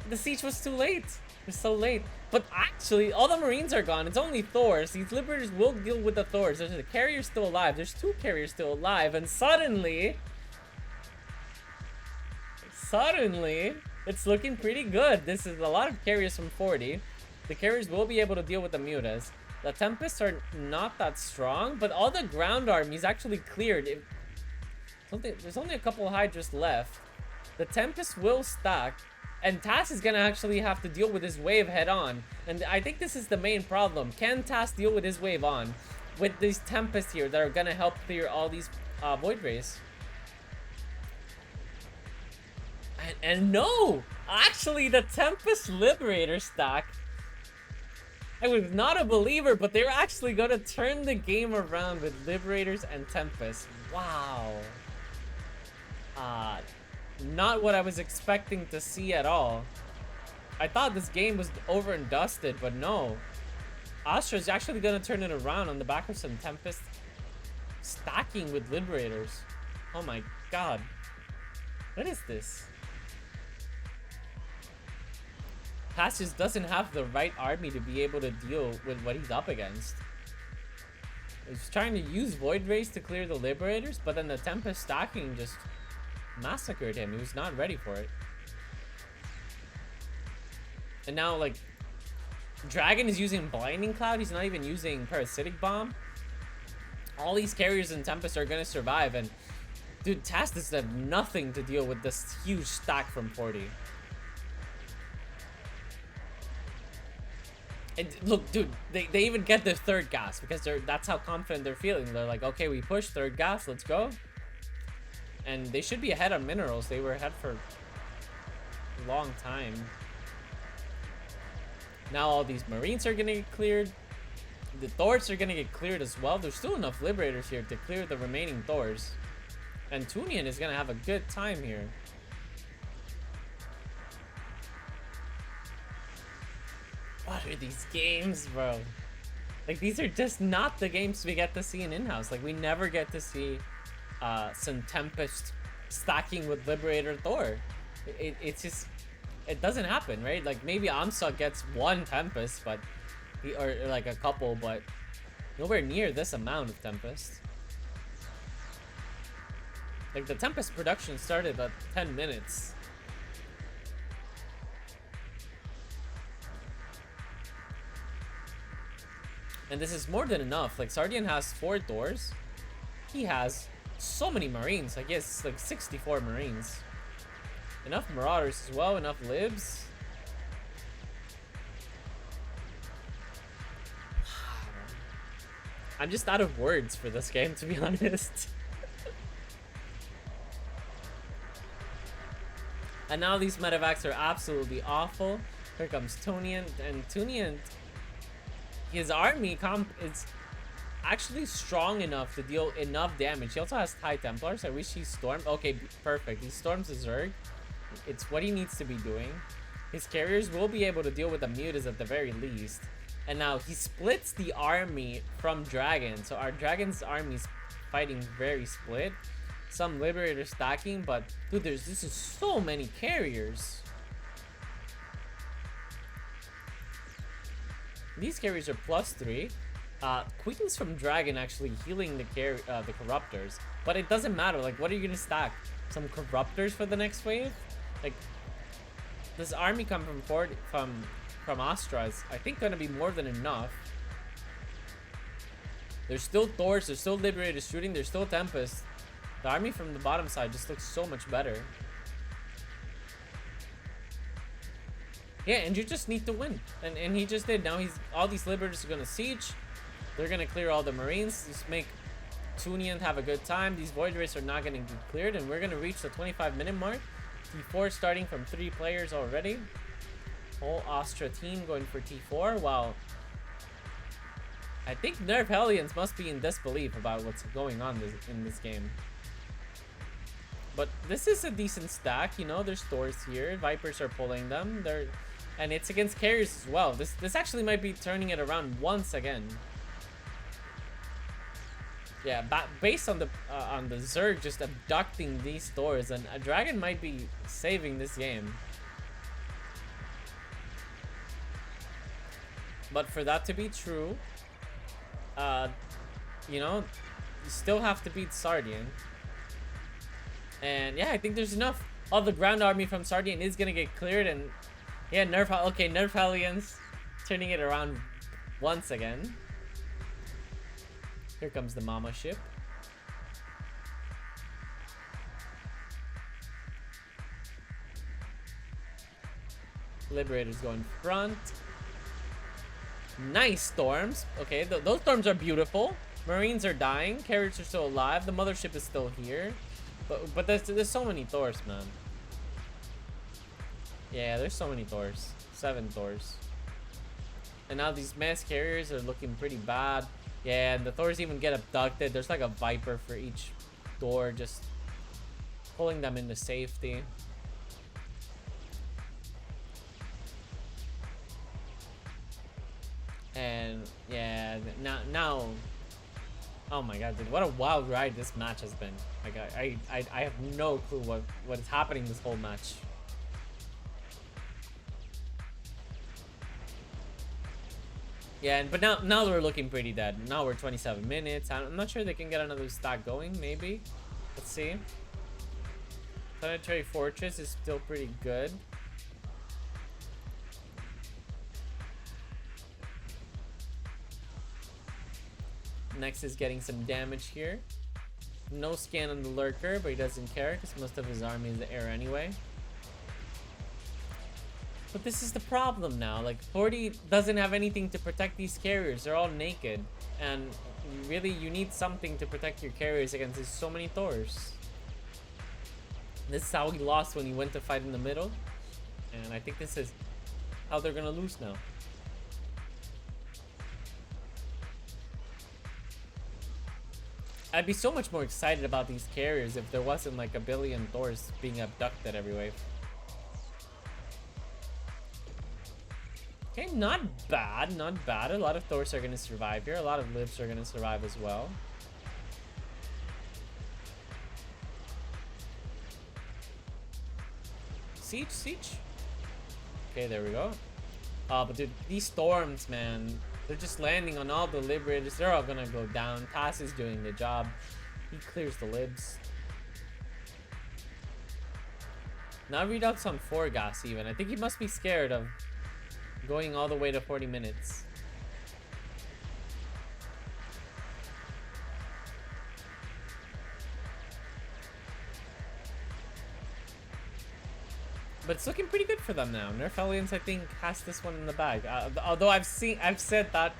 The Siege was too late. It was so late. But actually, all the Marines are gone. It's only Thors. These Liberators will deal with the Thors. There's a carrier still alive. There's 2 carriers still alive. And suddenly, it's looking pretty good. This is a lot of carriers from 40. The carriers will be able to deal with the Mutas. The Tempests are not that strong, but all the ground armies actually cleared. There's only a couple Hydras left. The Tempest will stack. And Taz is gonna actually have to deal with his wave head on. And I think this is the main problem. Can Taz deal with his wave on? With these Tempests here that are gonna help clear all these Void Rays. And no! Actually, the Tempest Liberator stack. I was not a believer, but they're actually gonna turn the game around with Liberators and Tempests. Wow. Not what I was expecting to see at all. I thought this game was over and dusted, but no. Astra is actually gonna turn it around on the back of some Tempest stacking with Liberators. Oh my god. What is this? Taz just doesn't have the right army to be able to deal with what he's up against. He's trying to use Void Rays to clear the Liberators, but then the Tempest stacking just massacred him. He was not ready for it. And now, like, Dragon is using Blinding Cloud. He's not even using Parasitic Bomb. All these carriers and Tempest are gonna survive. And, dude, Taz does have nothing to deal with this huge stack from 40. And look, dude, they even get their 3rd gas because that's how confident they're feeling. They're like, okay, we push 3rd gas, let's go. And they should be ahead on minerals. They were ahead for a long time. Now all these Marines are gonna get cleared. The Thors are gonna get cleared as well. There's still enough Liberators here to clear the remaining Thors. And TinTooNENT is gonna have a good time here. What are these games, bro? Like, these are just not the games we get to see in-house. Like, we never get to see some Tempest stacking with Liberator Thor. It's just, it doesn't happen, right? Like, maybe Amsa gets 1 Tempest, but or like a couple, but nowhere near this amount of Tempest. Like, the Tempest production started at 10 minutes. And this is more than enough. Like, ZaRDieNT has 4 doors. He has so many Marines. I guess like 64 Marines. Enough Marauders as well. Enough Libs. I'm just out of words for this game, to be honest. And now these medevacs are absolutely awful. Here comes TinTooNENT, and TinTooNENT, his army is actually strong enough to deal enough damage. He also has High Templars. I wish he stormed. Okay, perfect. He storms his Zerg. It's what he needs to be doing. His carriers will be able to deal with the Mutas at the very least. And now he splits the army from Dragon. So our Dragon's army's fighting very split. Some Liberator stacking, but dude, this is so many carriers. These carriers are +3. Queens from Dragon actually healing the Corruptors, but it doesn't matter. Like, what are you gonna stack? Some Corruptors for the next wave? Like, this army come from Astra is, I think, gonna be more than enough. There's still Thors, there's still Liberators shooting, there's still Tempest. The army from the bottom side just looks so much better. Yeah, and you just need to win. And he just did. Now he's all these liberators are gonna siege. They're gonna clear all the marines. Just make TinTooneNT have a good time. These void rays are not gonna get cleared, and we're gonna reach the 25-minute mark. T4 starting from 3 players already. Whole Astra team going for T4. Wow. I think Nerf Hellions must be in disbelief about what's going on in this game. But this is a decent stack, you know. There's Thors here. Vipers are pulling them. And it's against carriers as well. This actually might be turning it around once again. Yeah, based on the Zerg just abducting these Thors, and a Dragon might be saving this game. But for that to be true, you know, you still have to beat ZaRDieNT. And yeah, I think there's enough. All the ground army from ZaRDieNT is gonna get cleared, and yeah, Nerf Hellions turning it around once again. Here comes the mama ship. Liberators going front. Nice storms. Okay, those storms are beautiful. Marines are dying. Carriers are still alive. The mothership is still here. But there's so many Thors, man. Yeah, there's so many Thors. 7 Thors. And now these mass carriers are looking pretty bad. Yeah, and the Thors even get abducted. There's like a Viper for each Thor, just pulling them into safety. And yeah, now oh my god, dude, what a wild ride this match has been. Like I have no clue what is happening this whole match. Yeah, but now they're looking pretty dead. Now we're 27 minutes. I'm not sure they can get another stack going, maybe. Let's see. Planetary Fortress is still pretty good. Next is getting some damage here. No scan on the lurker, but he doesn't care because most of his army is in the air anyway. But this is the problem now. Like, 40 doesn't have anything to protect these carriers. They're all naked. And really, you need something to protect your carriers against so many Thors. This is how he lost when he went to fight in the middle. And I think this is how they're gonna lose now. I'd be so much more excited about these carriers if there wasn't like a billion Thors being abducted every wave. Okay, not bad, not bad. A lot of Thors are gonna survive here. A lot of Libs are gonna survive as well. Siege. Okay, there we go. But dude, these storms, man, they're just landing on all the liberators. They're all gonna go down. Taz is doing the job. He clears the libs. Now Readout's on 4 gas even. I think he must be scared of going all the way to 40 minutes. But it's looking pretty good for them now. Nerf Hellions, I think, has this one in the bag. Although I've said that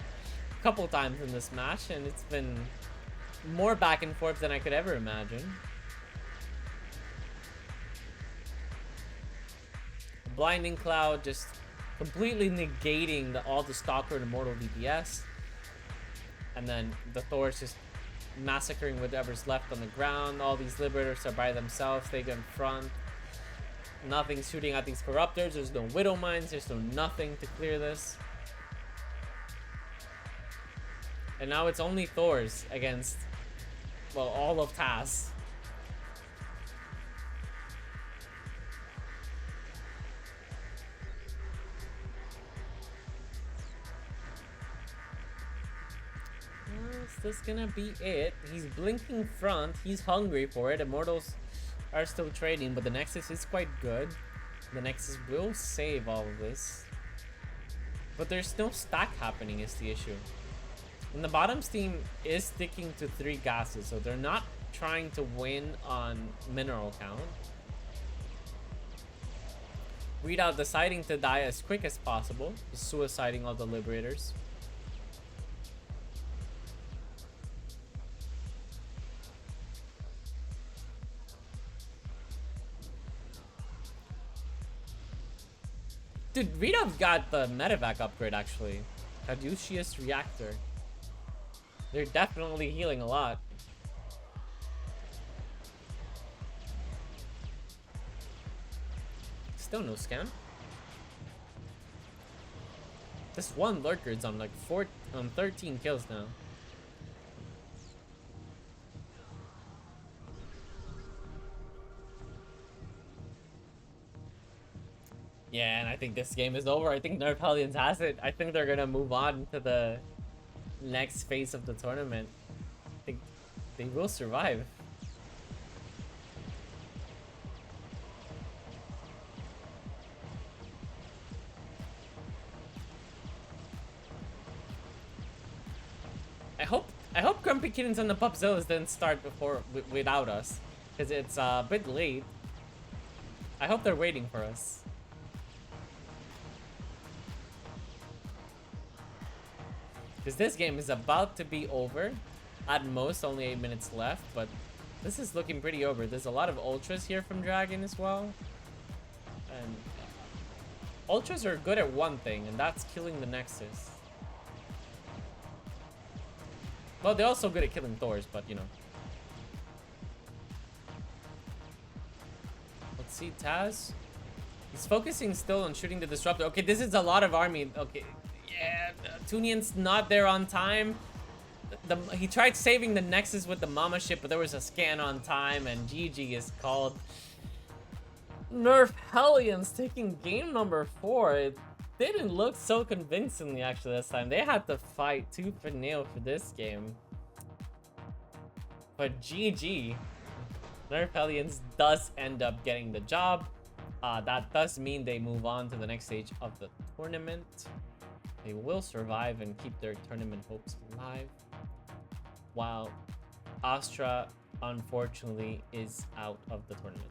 a couple times in this match, and it's been more back and forth than I could ever imagine. Blinding Cloud just completely negating all the Stalker and Immortal DPS. And then the Thor's just massacring whatever's left on the ground. All these Liberators are by themselves. They go in front. Nothing's shooting at these Corruptors. There's no Widow Mines. There's no nothing to clear this. And now it's only Thors against, well, all of Taz. Is this gonna be it? He's blinking front. He's hungry for it. Immortals are still trading, but the Nexus is quite good. The Nexus will save all of this. But there's no stack happening is the issue. And the bottoms team is sticking to 3 gases, so they're not trying to win on mineral count. Readout deciding to die as quick as possible, suiciding all the Liberators. Dude, Readout got the medevac upgrade actually. Caduceus Reactor. They're definitely healing a lot. Still no scan. This one lurker's on like 13 kills now. Yeah, and I think this game is over. I think Nerf Hellions has it. I think they're gonna move on to the next phase of the tournament. I think they will survive. I hope Grumpy Kittens and the Pupzillas didn't start without us, because it's a bit late. I hope they're waiting for us. Because this game is about to be over. At most, only 8 minutes left, but this is looking pretty over. There's a lot of ultras here from Dragon as well. And ultras are good at one thing, and that's killing the Nexus. Well, they're also good at killing Thors, but you know. Let's see, Taz. He's focusing still on shooting the Disruptor. Okay, this is a lot of army. Okay, yeah, TinTooNENT's not there on time. He tried saving the Nexus with the Mama ship, but there was a scan on time, and GG is called. Nerf Hellions taking game number 4. It didn't look so convincingly actually this time. They had to fight tooth and nail for this game. But GG. Nerf Hellions does end up getting the job. That does mean they move on to the next stage of the tournament. They will survive and keep their tournament hopes alive. While Astra, unfortunately, is out of the tournament.